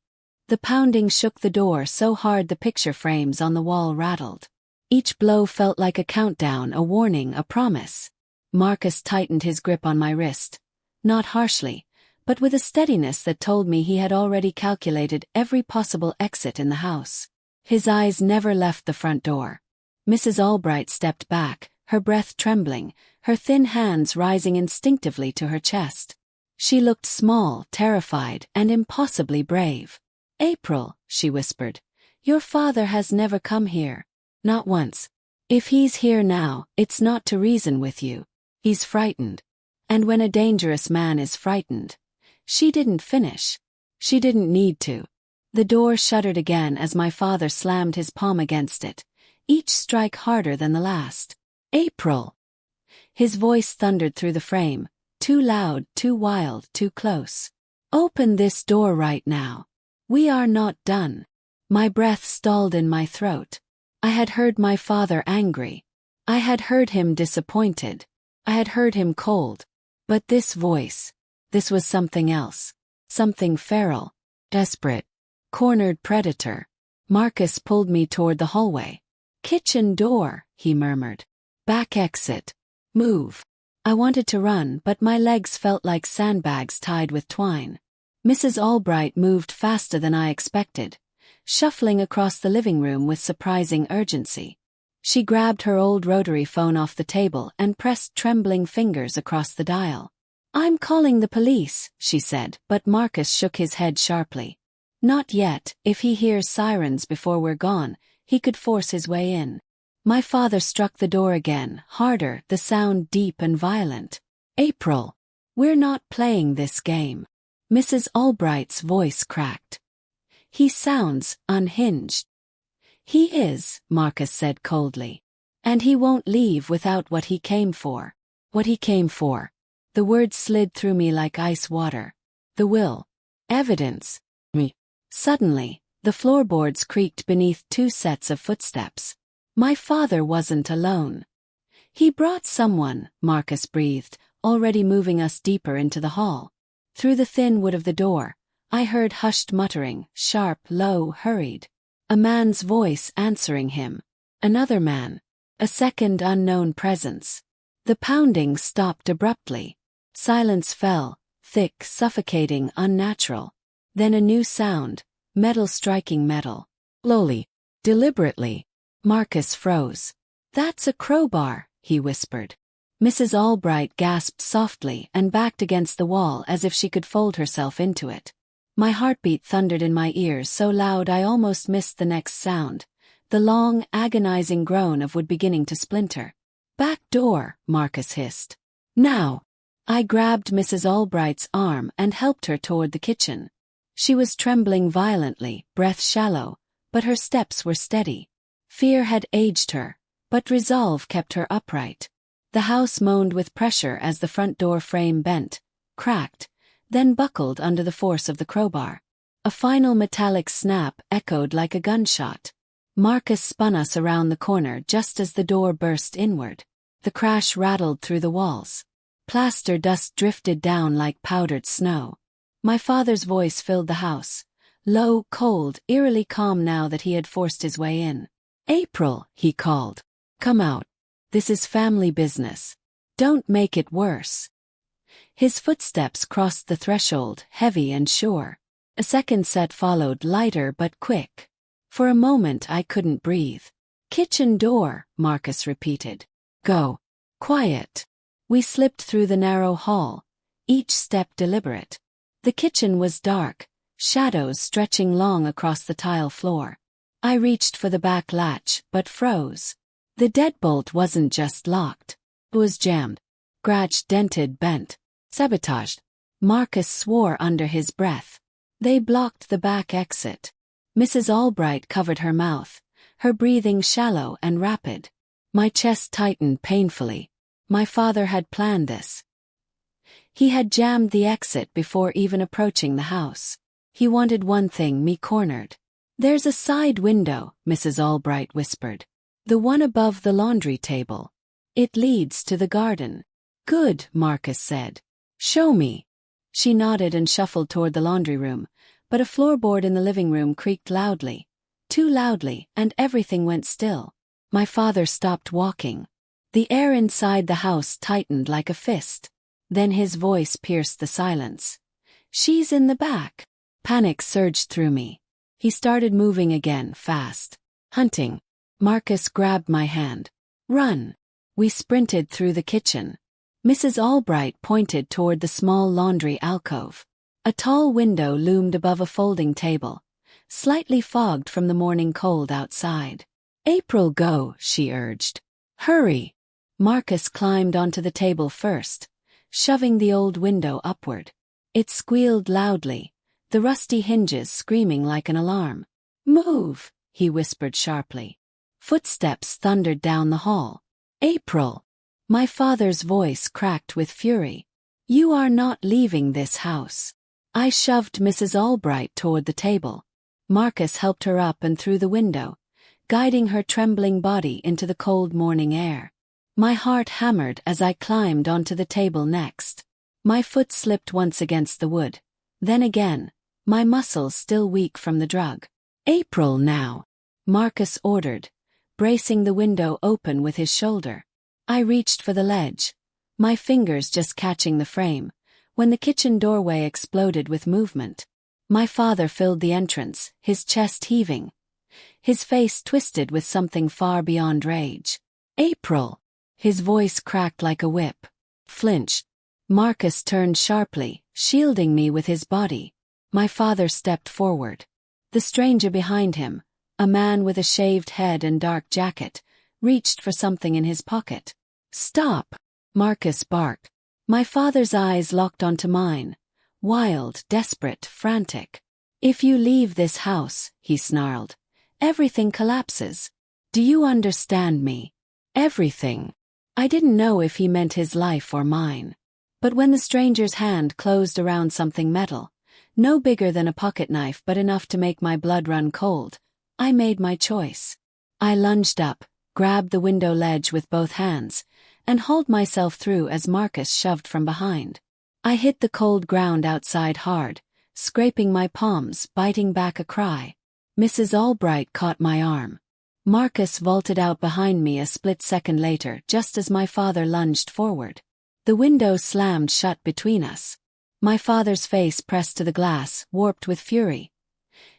The pounding shook the door so hard the picture frames on the wall rattled. Each blow felt like a countdown, a warning, a promise. Marcus tightened his grip on my wrist, not harshly, but with a steadiness that told me he had already calculated every possible exit in the house. His eyes never left the front door. Mrs. Albright stepped back, her breath trembling, her thin hands rising instinctively to her chest. She looked small, terrified, and impossibly brave. April, she whispered, your father has never come here. Not once. If he's here now, it's not to reason with you. He's frightened. And when a dangerous man is frightened. She didn't finish. She didn't need to. The door shuddered again as my father slammed his palm against it, each strike harder than the last. April! His voice thundered through the frame, too loud, too wild, too close. Open this door right now. We are not done. My breath stalled in my throat. I had heard my father angry. I had heard him disappointed. I had heard him cold. But this voice, this was something else. Something feral, desperate, cornered predator. Marcus pulled me toward the hallway. Kitchen door, he murmured. Back exit. Move. I wanted to run, but my legs felt like sandbags tied with twine. Mrs. Albright moved faster than I expected, shuffling across the living room with surprising urgency. She grabbed her old rotary phone off the table and pressed trembling fingers across the dial. I'm calling the police, she said, but Marcus shook his head sharply. Not yet. If he hears sirens before we're gone, he could force his way in. My father struck the door again, harder, the sound deep and violent. April, we're not playing this game. Mrs. Albright's voice cracked. He sounds unhinged. He is, Marcus said coldly. And he won't leave without what he came for. What he came for. The words slid through me like ice water. The will. Evidence. Me. Suddenly, the floorboards creaked beneath two sets of footsteps. My father wasn't alone. He brought someone, Marcus breathed, already moving us deeper into the hall. Through the thin wood of the door, I heard hushed muttering, sharp, low, hurried. A man's voice answering him. Another man. A second unknown presence. The pounding stopped abruptly. Silence fell, thick, suffocating, unnatural. Then a new sound, metal striking metal. Slowly, deliberately. Marcus froze. That's a crowbar, he whispered. Mrs. Albright gasped softly and backed against the wall as if she could fold herself into it. My heartbeat thundered in my ears so loud I almost missed the next sound, the long, agonizing groan of wood beginning to splinter. Back door, Marcus hissed. Now! I grabbed Mrs. Albright's arm and helped her toward the kitchen. She was trembling violently, breath shallow, but her steps were steady. Fear had aged her, but resolve kept her upright. The house moaned with pressure as the front door frame bent, cracked, then buckled under the force of the crowbar. A final metallic snap echoed like a gunshot. Marcus spun us around the corner just as the door burst inward. The crash rattled through the walls. Plaster dust drifted down like powdered snow. My father's voice filled the house, low, cold, eerily calm now that he had forced his way in. April, he called. Come out. This is family business. Don't make it worse. His footsteps crossed the threshold, heavy and sure. A second set followed, lighter but quick. For a moment I couldn't breathe. Kitchen door, Marcus repeated. Go. Quiet. We slipped through the narrow hall, each step deliberate. The kitchen was dark, shadows stretching long across the tile floor. I reached for the back latch, but froze. The deadbolt wasn't just locked. It was jammed. Scratched, dented, bent. Sabotaged. Marcus swore under his breath. They blocked the back exit. Mrs. Albright covered her mouth, her breathing shallow and rapid. My chest tightened painfully. My father had planned this. He had jammed the exit before even approaching the house. He wanted one thing, me cornered. "There's a side window," Mrs. Albright whispered. "The one above the laundry table. It leads to the garden." "Good," Marcus said. "Show me." She nodded and shuffled toward the laundry room, but a floorboard in the living room creaked loudly. Too loudly, and everything went still. My father stopped walking. The air inside the house tightened like a fist. Then his voice pierced the silence. "She's in the back." Panic surged through me. He started moving again, fast. "Hunting." Marcus grabbed my hand. "Run." We sprinted through the kitchen. Mrs. Albright pointed toward the small laundry alcove. A tall window loomed above a folding table, slightly fogged from the morning cold outside. "April, go," she urged. "Hurry." Marcus climbed onto the table first, shoving the old window upward. It squealed loudly, the rusty hinges screaming like an alarm. "Move," he whispered sharply. Footsteps thundered down the hall. "April." My father's voice cracked with fury. "You are not leaving this house." I shoved Mrs. Albright toward the table. Marcus helped her up and through the window, guiding her trembling body into the cold morning air. My heart hammered as I climbed onto the table next. My foot slipped once against the wood, then again, my muscles still weak from the drug. "April now," Marcus ordered, bracing the window open with his shoulder. I reached for the ledge, my fingers just catching the frame, when the kitchen doorway exploded with movement. My father filled the entrance, his chest heaving, his face twisted with something far beyond rage. "April!" His voice cracked like a whip. "Flinch." Marcus turned sharply, shielding me with his body. My father stepped forward. The stranger behind him, a man with a shaved head and dark jacket, reached for something in his pocket. "Stop!" Marcus barked. My father's eyes locked onto mine, wild, desperate, frantic. "If you leave this house," he snarled, "everything collapses. Do you understand me? Everything." I didn't know if he meant his life or mine. But when the stranger's hand closed around something metal, no bigger than a pocket knife but enough to make my blood run cold, I made my choice. I lunged up, grabbed the window ledge with both hands, and hauled myself through as Marcus shoved from behind. I hit the cold ground outside hard, scraping my palms, biting back a cry. Mrs. Albright caught my arm. Marcus vaulted out behind me a split second later, just as my father lunged forward. The window slammed shut between us. My father's face pressed to the glass, warped with fury,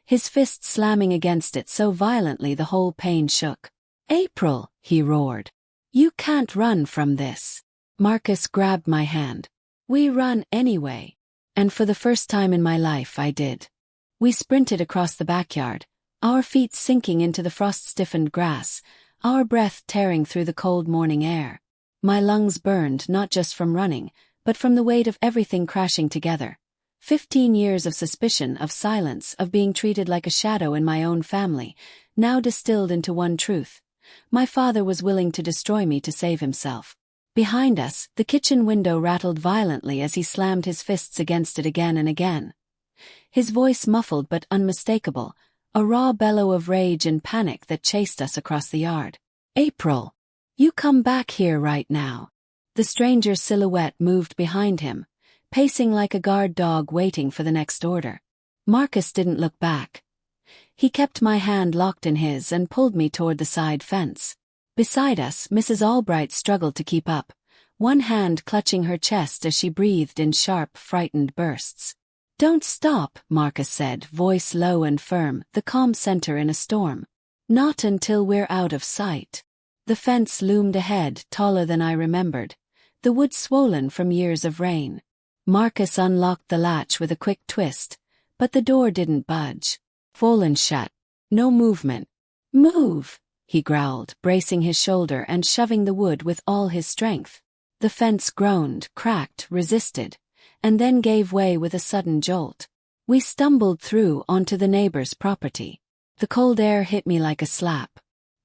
his fist slamming against it so violently the whole pane shook. "April," he roared. "You can't run from this." Marcus grabbed my hand. "We run anyway." And for the first time in my life I did. We sprinted across the backyard, our feet sinking into the frost-stiffened grass, our breath tearing through the cold morning air. My lungs burned not just from running, but from the weight of everything crashing together. 15 years of suspicion, of silence, of being treated like a shadow in my own family, now distilled into one truth. My father was willing to destroy me to save himself. Behind us, the kitchen window rattled violently as he slammed his fists against it again and again. His voice muffled but unmistakable, a raw bellow of rage and panic that chased us across the yard. "April! You come back here right now." The stranger's silhouette moved behind him, pacing like a guard dog waiting for the next order. Marcus didn't look back. He kept my hand locked in his and pulled me toward the side fence. Beside us, Mrs. Albright struggled to keep up, one hand clutching her chest as she breathed in sharp, frightened bursts. "Don't stop," Marcus said, voice low and firm, the calm center in a storm. "Not until we're out of sight." The fence loomed ahead, taller than I remembered, the wood swollen from years of rain. Marcus unlocked the latch with a quick twist, but the door didn't budge. Fallen shut. No movement. "Move!" he growled, bracing his shoulder and shoving the wood with all his strength. The fence groaned, cracked, resisted, and then gave way with a sudden jolt. We stumbled through onto the neighbor's property. The cold air hit me like a slap.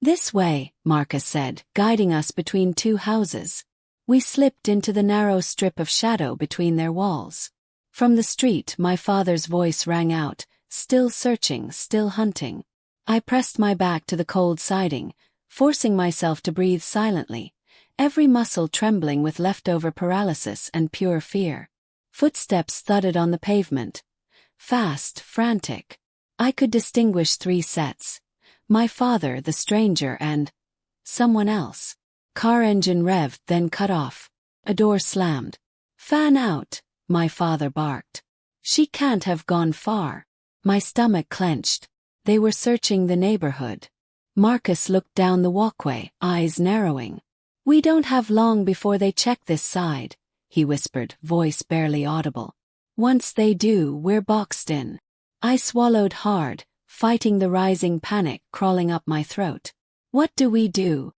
"This way," Marcus said, guiding us between two houses. We slipped into the narrow strip of shadow between their walls. From the street, my father's voice rang out, "Still searching, still hunting." I pressed my back to the cold siding, forcing myself to breathe silently, every muscle trembling with leftover paralysis and pure fear. Footsteps thudded on the pavement. Fast, frantic. I could distinguish 3 sets. My father, the stranger, and someone else. Car engine revved, then cut off. A door slammed. "Fan out," my father barked. "She can't have gone far." My stomach clenched. They were searching the neighborhood. Marcus looked down the walkway, eyes narrowing. "We don't have long before they check this side," he whispered, voice barely audible. "Once they do, we're boxed in." I swallowed hard, fighting the rising panic crawling up my throat. "What do we do?"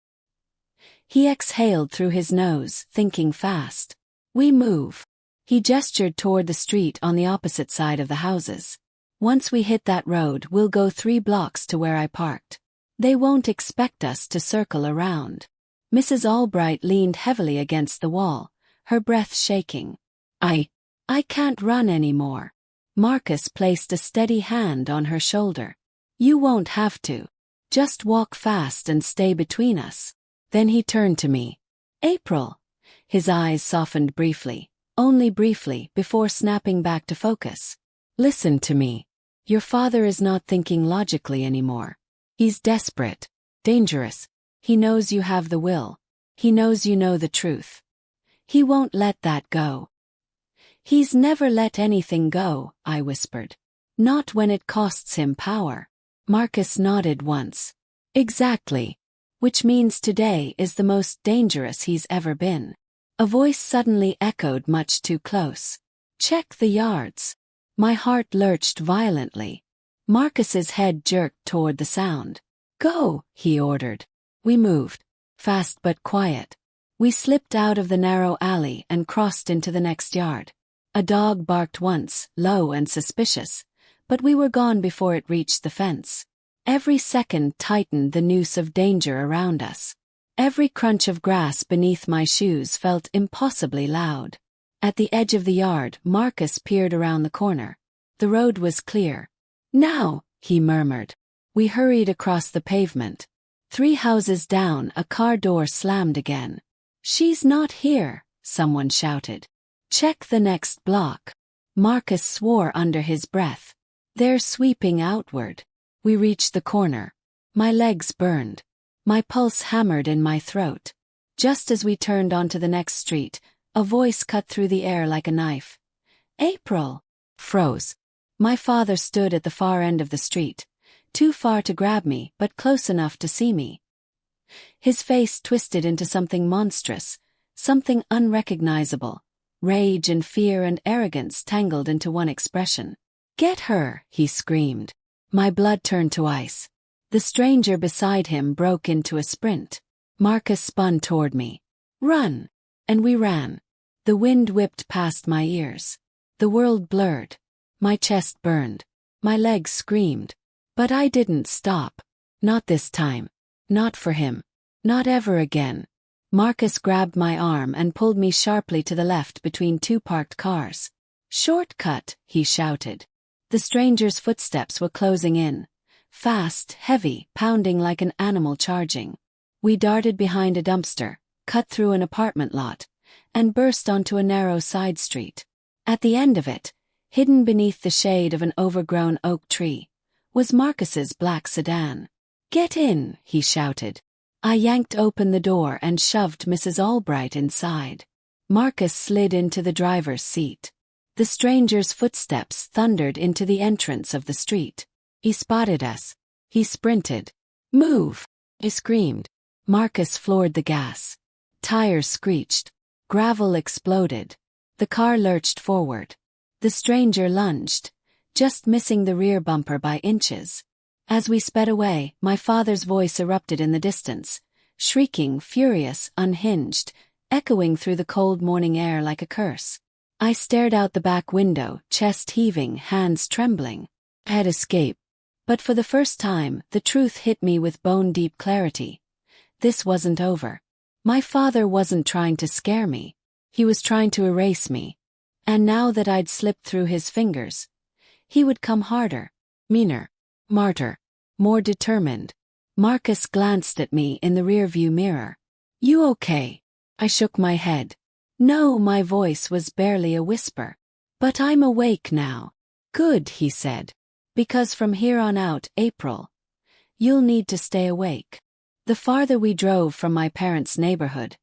He exhaled through his nose, thinking fast. "We move." He gestured toward the street on the opposite side of the houses. "Once we hit that road, we'll go 3 blocks to where I parked. They won't expect us to circle around." Mrs. Albright leaned heavily against the wall, her breath shaking. I can't run anymore." Marcus placed a steady hand on her shoulder. "You won't have to. Just walk fast and stay between us." Then he turned to me. "April." His eyes softened briefly, only briefly, before snapping back to focus. "Listen to me. Your father is not thinking logically anymore. He's desperate, dangerous. He knows you have the will. He knows you know the truth. He won't let that go." "He's never let anything go," I whispered. "Not when it costs him power." Marcus nodded once. "Exactly. Which means today is the most dangerous he's ever been." A voice suddenly echoed much too close. "Check the yards." My heart lurched violently. Marcus's head jerked toward the sound. "Go," he ordered. We moved. Fast but quiet. We slipped out of the narrow alley and crossed into the next yard. A dog barked once, low and suspicious, but we were gone before it reached the fence. Every second tightened the noose of danger around us. Every crunch of grass beneath my shoes felt impossibly loud. At the edge of the yard, Marcus peered around the corner. The road was clear. "Now," he murmured. We hurried across the pavement. 3 houses down, a car door slammed again. "She's not here," someone shouted. "Check the next block." Marcus swore under his breath. "They're sweeping outward." We reached the corner. My legs burned. My pulse hammered in my throat. Just as we turned onto the next street, a voice cut through the air like a knife. "April!" Froze. My father stood at the far end of the street, too far to grab me but close enough to see me. His face twisted into something monstrous, something unrecognizable. Rage and fear and arrogance tangled into one expression. "Get her!" he screamed. My blood turned to ice. The stranger beside him broke into a sprint. Marcus spun toward me. "Run!" And we ran. The wind whipped past my ears. The world blurred. My chest burned. My legs screamed. But I didn't stop. Not this time. Not for him. Not ever again. Marcus grabbed my arm and pulled me sharply to the left between 2 parked cars. "Shortcut!" he shouted. The stranger's footsteps were closing in. Fast, heavy, pounding like an animal charging. We darted behind a dumpster, cut through an apartment lot, and burst onto a narrow side street. At the end of it, hidden beneath the shade of an overgrown oak tree, was Marcus's black sedan. "Get in!" he shouted. I yanked open the door and shoved Mrs. Albright inside. Marcus slid into the driver's seat. The stranger's footsteps thundered into the entrance of the street. He spotted us. He sprinted. "Move!" I screamed. Marcus floored the gas. Tires screeched. Gravel exploded. The car lurched forward. The stranger lunged, just missing the rear bumper by inches. As we sped away, my father's voice erupted in the distance, shrieking, furious, unhinged, echoing through the cold morning air like a curse. I stared out the back window, chest heaving, hands trembling. I had escaped. But for the first time, the truth hit me with bone-deep clarity. This wasn't over. My father wasn't trying to scare me. He was trying to erase me. And now that I'd slipped through his fingers, he would come harder, meaner, smarter, more determined. Marcus glanced at me in the rearview mirror. "You okay?" I shook my head. No, my voice was barely a whisper. "But I'm awake now." "Good," he said. "Because from here on out, April, you'll need to stay awake." The farther we drove from my parents' neighborhood,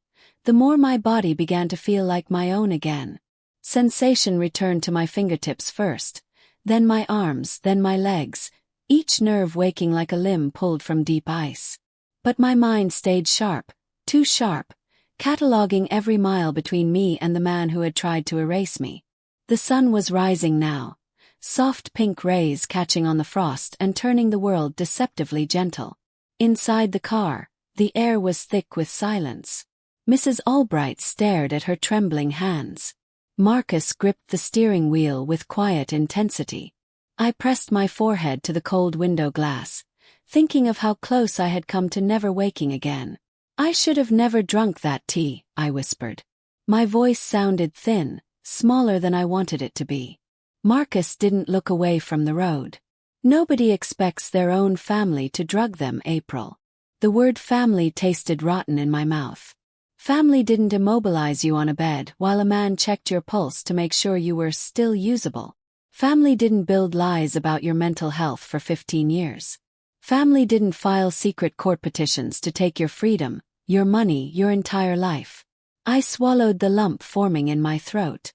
the more my body began to feel like my own again. Sensation returned to my fingertips first, then my arms, then my legs, each nerve waking like a limb pulled from deep ice. But my mind stayed sharp, too sharp, cataloging every mile between me and the man who had tried to erase me. The sun was rising now, soft pink rays catching on the frost and turning the world deceptively gentle. Inside the car, the air was thick with silence. Mrs. Albright stared at her trembling hands. Marcus gripped the steering wheel with quiet intensity. I pressed my forehead to the cold window glass, thinking of how close I had come to never waking again. "I should have never drunk that tea," I whispered. My voice sounded thin, smaller than I wanted it to be. Marcus didn't look away from the road. "Nobody expects their own family to drug them, April." The word family tasted rotten in my mouth. Family didn't immobilize you on a bed while a man checked your pulse to make sure you were still usable. Family didn't build lies about your mental health for 15 years. Family didn't file secret court petitions to take your freedom, your money, your entire life. I swallowed the lump forming in my throat.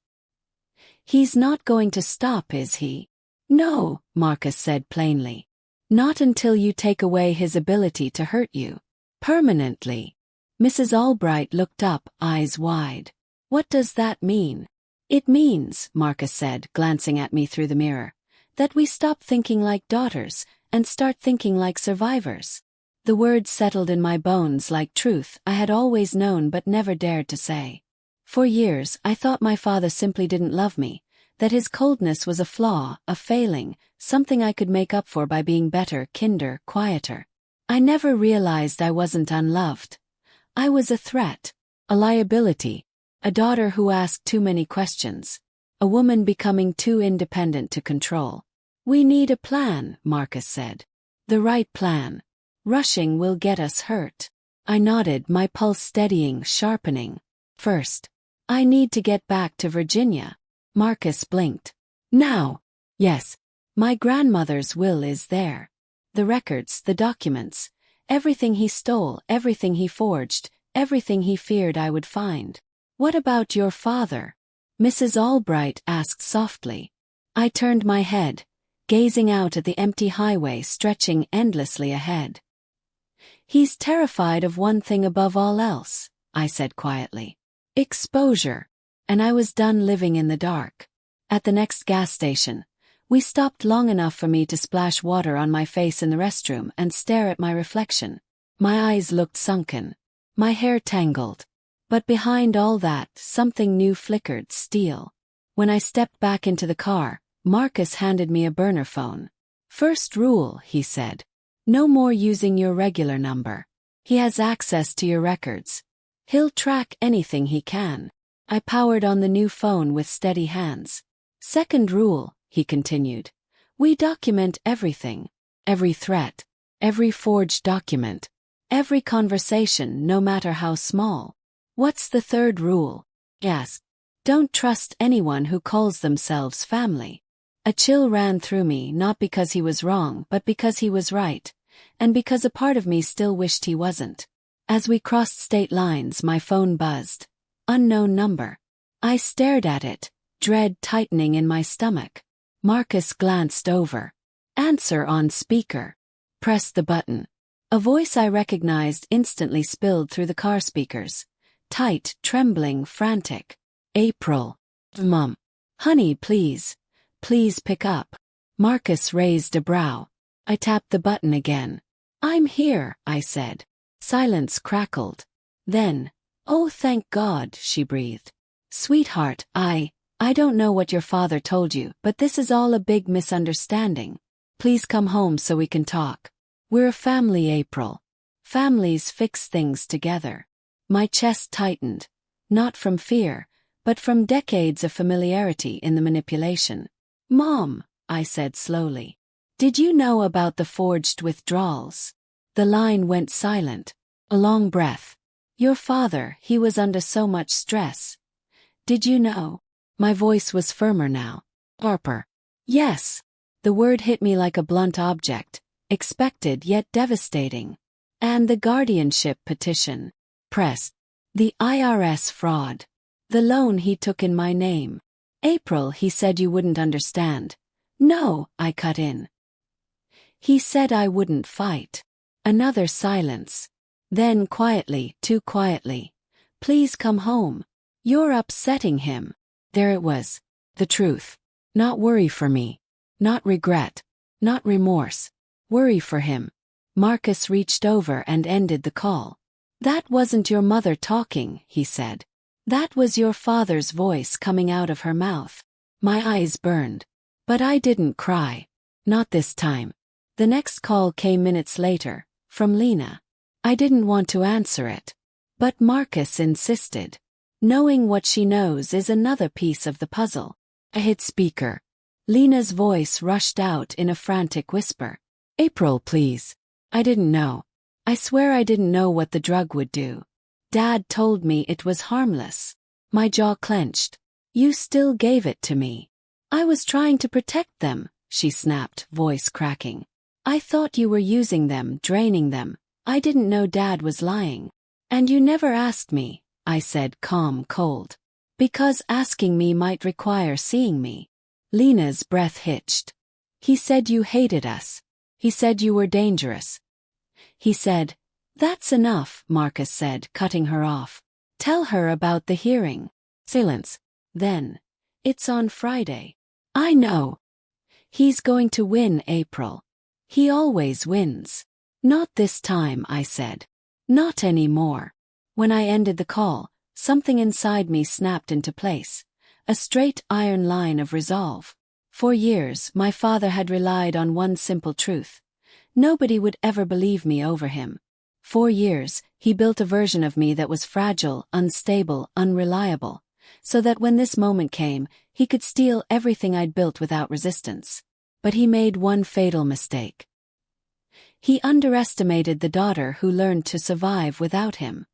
"He's not going to stop, is he?" "No," Marcus said plainly. "Not until you take away his ability to hurt you. Permanently." Mrs. Albright looked up, eyes wide. "What does that mean?" "It means," Marcus said, glancing at me through the mirror, "that we stop thinking like daughters and start thinking like survivors." The words settled in my bones like truth I had always known but never dared to say. For years, I thought my father simply didn't love me, that his coldness was a flaw, a failing, something I could make up for by being better, kinder, quieter. I never realized I wasn't unloved. I was a threat, a liability, a daughter who asked too many questions, a woman becoming too independent to control. "We need a plan," Marcus said. "The right plan. Rushing will get us hurt." I nodded, my pulse steadying, sharpening. "First, I need to get back to Virginia." Marcus blinked. "Now?" "Yes. My grandmother's will is there. The records, the documents, everything he stole, everything he forged, everything he feared I would find." "What about your father?" Mrs. Albright asked softly. I turned my head, gazing out at the empty highway stretching endlessly ahead. "He's terrified of one thing above all else," I said quietly. "Exposure." And I was done living in the dark. At the next gas station, we stopped long enough for me to splash water on my face in the restroom and stare at my reflection. My eyes looked sunken, my hair tangled. But behind all that, something new flickered, steel. When I stepped back into the car, Marcus handed me a burner phone. "First rule," he said. "No more using your regular number. He has access to your records. He'll track anything he can." I powered on the new phone with steady hands. "Second rule," he continued. "We document everything. Every threat. Every forged document. Every conversation, no matter how small." "What's the third rule?" he asked. "Don't trust anyone who calls themselves family." A chill ran through me, not because he was wrong but because he was right, and because a part of me still wished he wasn't. As we crossed state lines, my phone buzzed. Unknown number. I stared at it, dread tightening in my stomach. Marcus glanced over. "Answer on speaker." Pressed the button. A voice I recognized instantly spilled through the car speakers. Tight, trembling, frantic. "April. Mom. Honey, please. Please pick up." Marcus raised a brow. I tapped the button again. "I'm here," I said. Silence crackled. Then, "Oh, thank God," she breathed. "Sweetheart, I I don't know what your father told you, but this is all a big misunderstanding. Please come home so we can talk. We're a family, April. Families fix things together. My chest tightened, not from fear, but from decades of familiarity in the manipulation. Mom, I said slowly. Did you know about the forged withdrawals? The line went silent. A long breath. Your father, he was under so much stress. Did you know? My voice was firmer now. Harper. Yes. The word hit me like a blunt object, expected yet devastating. And the guardianship petition. Press. The IRS fraud. The loan he took in my name. April, he said you wouldn't understand. No, I cut in. He said I wouldn't fight. Another silence. Then quietly, too quietly. Please come home. You're upsetting him. There it was. The truth. Not worry for me. Not regret. Not remorse. Worry for him. Marcus reached over and ended the call. That wasn't your mother talking, he said. That was your father's voice coming out of her mouth. My eyes burned. But I didn't cry. Not this time. The next call came minutes later, from Lena. I didn't want to answer it. But Marcus insisted. Knowing what she knows is another piece of the puzzle. I hit speaker. Lena's voice rushed out in a frantic whisper. April, please. I didn't know. I swear I didn't know what the drug would do. Dad told me it was harmless. My jaw clenched. You still gave it to me. I was trying to protect them, she snapped, voice cracking. I thought you were using them, draining them. I didn't know Dad was lying. And you never asked me, I said, calm, cold. Because asking me might require seeing me. Lena's breath hitched. He said you hated us. He said you were dangerous. He said, that's enough, Marcus said, cutting her off. Tell her about the hearing. Silence. Then. It's on Friday. I know. He's going to win, April. He always wins. Not this time, I said. Not anymore. When I ended the call, something inside me snapped into place. A straight iron line of resolve. For years, my father had relied on one simple truth. Nobody would ever believe me over him. 4 years, he built a version of me that was fragile, unstable, unreliable, so that when this moment came, he could steal everything I'd built without resistance. But he made one fatal mistake. He underestimated the daughter who learned to survive without him.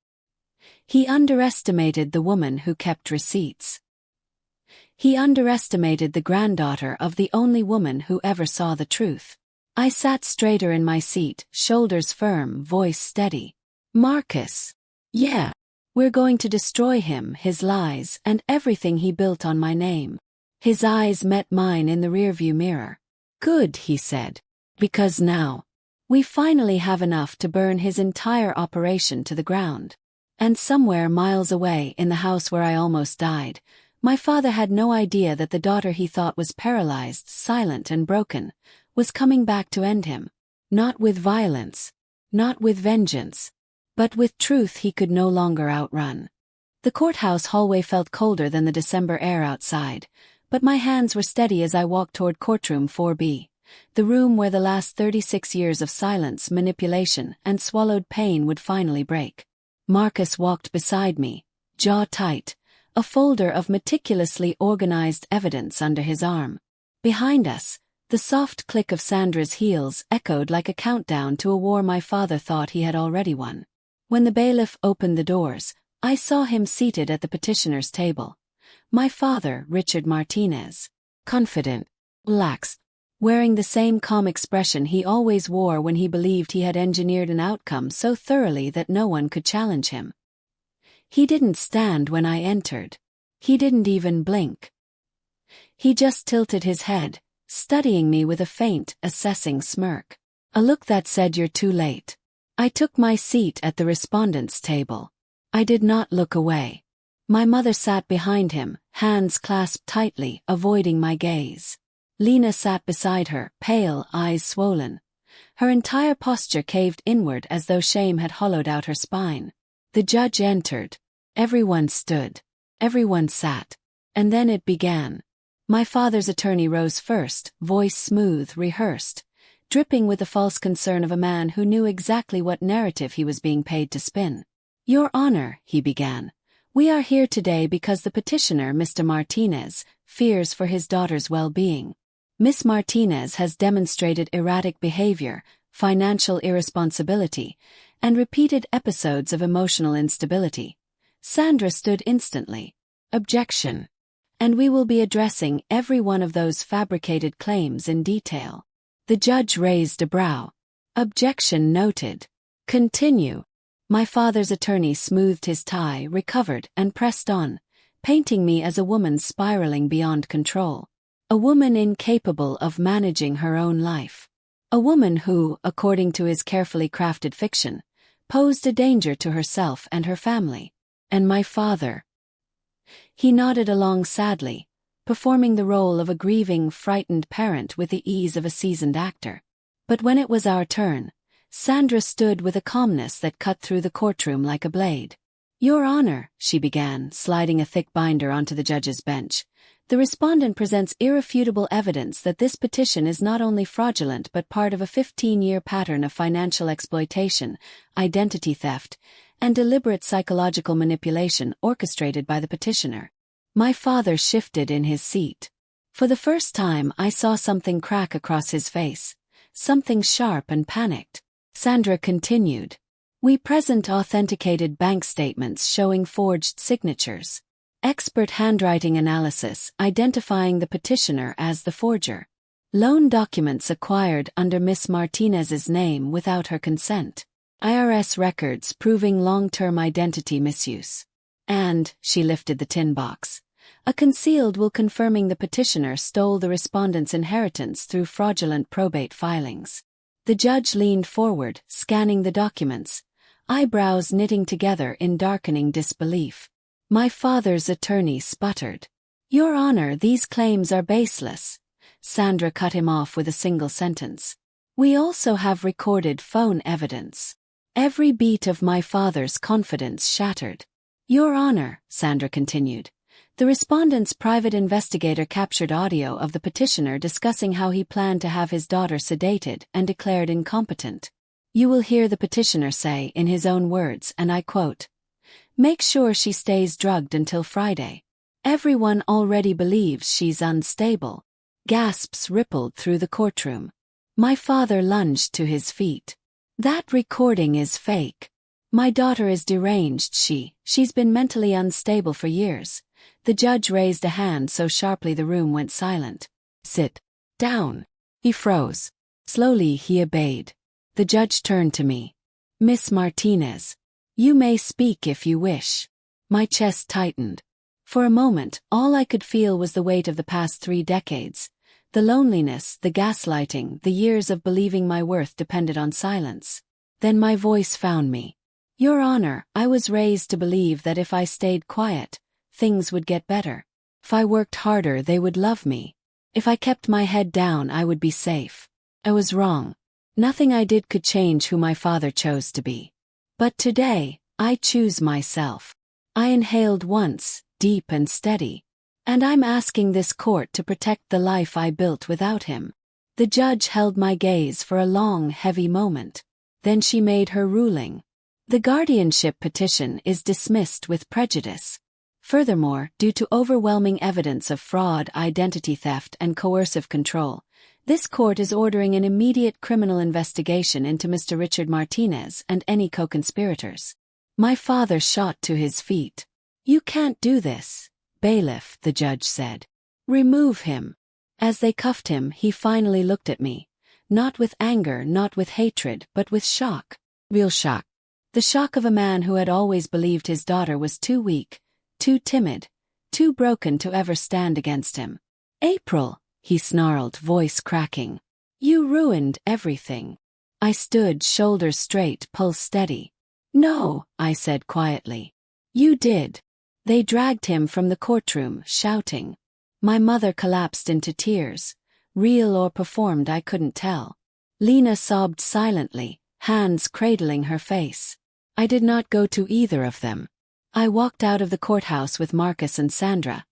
He underestimated the woman who kept receipts. He underestimated the granddaughter of the only woman who ever saw the truth. I sat straighter in my seat, shoulders firm, voice steady. Marcus. Yeah. We're going to destroy him, his lies, and everything he built on my name. His eyes met mine in the rearview mirror. Good, he said. Because now, we finally have enough to burn his entire operation to the ground. And somewhere miles away in the house where I almost died, my father had no idea that the daughter he thought was paralyzed, silent and broken, was coming back to end him. Not with violence. Not with vengeance. But with truth he could no longer outrun. The courthouse hallway felt colder than the December air outside, but my hands were steady as I walked toward courtroom 4B, the room where the last 36 years of silence, manipulation, and swallowed pain would finally break. Marcus walked beside me, jaw tight, a folder of meticulously organized evidence under his arm. Behind us, the soft click of Sandra's heels echoed like a countdown to a war my father thought he had already won. When the bailiff opened the doors, I saw him seated at the petitioner's table. My father, Richard Martinez. Confident. Relaxed. Wearing the same calm expression he always wore when he believed he had engineered an outcome so thoroughly that no one could challenge him. He didn't stand when I entered. He didn't even blink. He just tilted his head, studying me with a faint, assessing smirk. A look that said you're too late. I took my seat at the respondent's table. I did not look away. My mother sat behind him, hands clasped tightly, avoiding my gaze. Lena sat beside her, pale, eyes swollen. Her entire posture caved inward as though shame had hollowed out her spine. The judge entered. Everyone stood. Everyone sat. And then it began. My father's attorney rose first, voice smooth, rehearsed, dripping with the false concern of a man who knew exactly what narrative he was being paid to spin. Your Honor, he began, we are here today because the petitioner, Mr. Martinez, fears for his daughter's well-being. Miss Martinez has demonstrated erratic behavior, financial irresponsibility, and repeated episodes of emotional instability. Sandra stood instantly. Objection. And we will be addressing every one of those fabricated claims in detail. The judge raised a brow. Objection noted. Continue. My father's attorney smoothed his tie, recovered, and pressed on, painting me as a woman spiraling beyond control. A woman incapable of managing her own life. A woman who, according to his carefully crafted fiction, posed a danger to herself and her family. And my father. He nodded along sadly, performing the role of a grieving, frightened parent with the ease of a seasoned actor. But when it was our turn, Sandra stood with a calmness that cut through the courtroom like a blade. Your Honor, she began, sliding a thick binder onto the judge's bench, the respondent presents irrefutable evidence that this petition is not only fraudulent but part of a 15-year pattern of financial exploitation, identity theft, and deliberate psychological manipulation orchestrated by the petitioner. My father shifted in his seat. For the first time I saw something crack across his face, something sharp and panicked. Sandra continued. We present authenticated bank statements showing forged signatures. Expert handwriting analysis identifying the petitioner as the forger. Loan documents acquired under Miss Martinez's name without her consent. IRS records proving long-term identity misuse. And, she lifted the tin box, a concealed will confirming the petitioner stole the respondent's inheritance through fraudulent probate filings. The judge leaned forward, scanning the documents, eyebrows knitting together in darkening disbelief. My father's attorney sputtered. Your Honor, these claims are baseless. Sandra cut him off with a single sentence. We also have recorded phone evidence. Every beat of my father's confidence shattered. Your Honor, Sandra continued, the respondent's private investigator captured audio of the petitioner discussing how he planned to have his daughter sedated and declared incompetent. You will hear the petitioner say, in his own words, and I quote, "Make sure she stays drugged until Friday. Everyone already believes she's unstable." Gasps rippled through the courtroom. My father lunged to his feet. That recording is fake. My daughter is deranged, she's been mentally unstable for years. The judge raised a hand so sharply the room went silent. Sit down. He froze. Slowly he obeyed. The judge turned to me. Miss Martinez. You may speak if you wish. My chest tightened. For a moment, all I could feel was the weight of the past 3 decades. The loneliness, the gaslighting, the years of believing my worth depended on silence. Then my voice found me. Your Honor, I was raised to believe that if I stayed quiet, things would get better. If I worked harder, they would love me. If I kept my head down, I would be safe. I was wrong. Nothing I did could change who my father chose to be. But today, I choose myself. I inhaled once, deep and steady. And I'm asking this court to protect the life I built without him. The judge held my gaze for a long, heavy moment. Then she made her ruling. The guardianship petition is dismissed with prejudice. Furthermore, due to overwhelming evidence of fraud, identity theft, and coercive control, this court is ordering an immediate criminal investigation into Mr. Richard Martinez and any co-conspirators. My father shot to his feet. You can't do this, bailiff, the judge said. Remove him. As they cuffed him, he finally looked at me. Not with anger, not with hatred, but with shock. Real shock. The shock of a man who had always believed his daughter was too weak, too timid, too broken to ever stand against him. April, he snarled, voice cracking. You ruined everything. I stood, shoulders straight, pulse steady. No, I said quietly. You did. They dragged him from the courtroom, shouting. My mother collapsed into tears. Real or performed, I couldn't tell. Lena sobbed silently, hands cradling her face. I did not go to either of them. I walked out of the courthouse with Marcus and Sandra,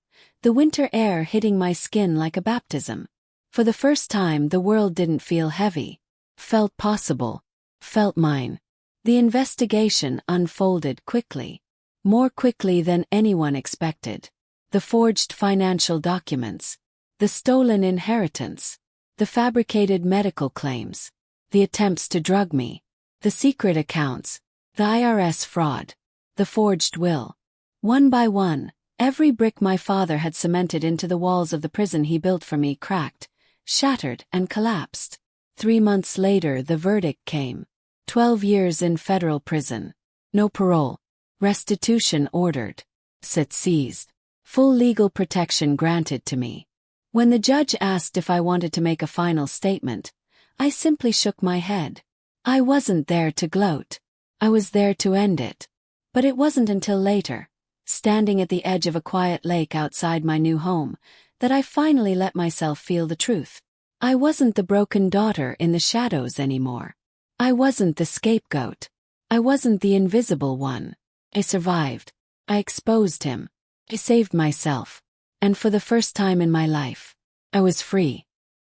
the winter air hitting my skin like a baptism. For the first time, the world didn't feel heavy. Felt possible. Felt mine. The investigation unfolded quickly. More quickly than anyone expected. The forged financial documents. The stolen inheritance. The fabricated medical claims. The attempts to drug me. The secret accounts. The IRS fraud. The forged will. One by one, every brick my father had cemented into the walls of the prison he built for me cracked, shattered, and collapsed. 3 months later, the verdict came. 12 years in federal prison. No parole. Restitution ordered. Sit seized. Full legal protection granted to me. When the judge asked if I wanted to make a final statement, I simply shook my head. I wasn't there to gloat. I was there to end it. But it wasn't until later, standing at the edge of a quiet lake outside my new home, that I finally let myself feel the truth. I wasn't the broken daughter in the shadows anymore. I wasn't the scapegoat. I wasn't the invisible one. I survived. I exposed him. I saved myself. And for the first time in my life, I was free.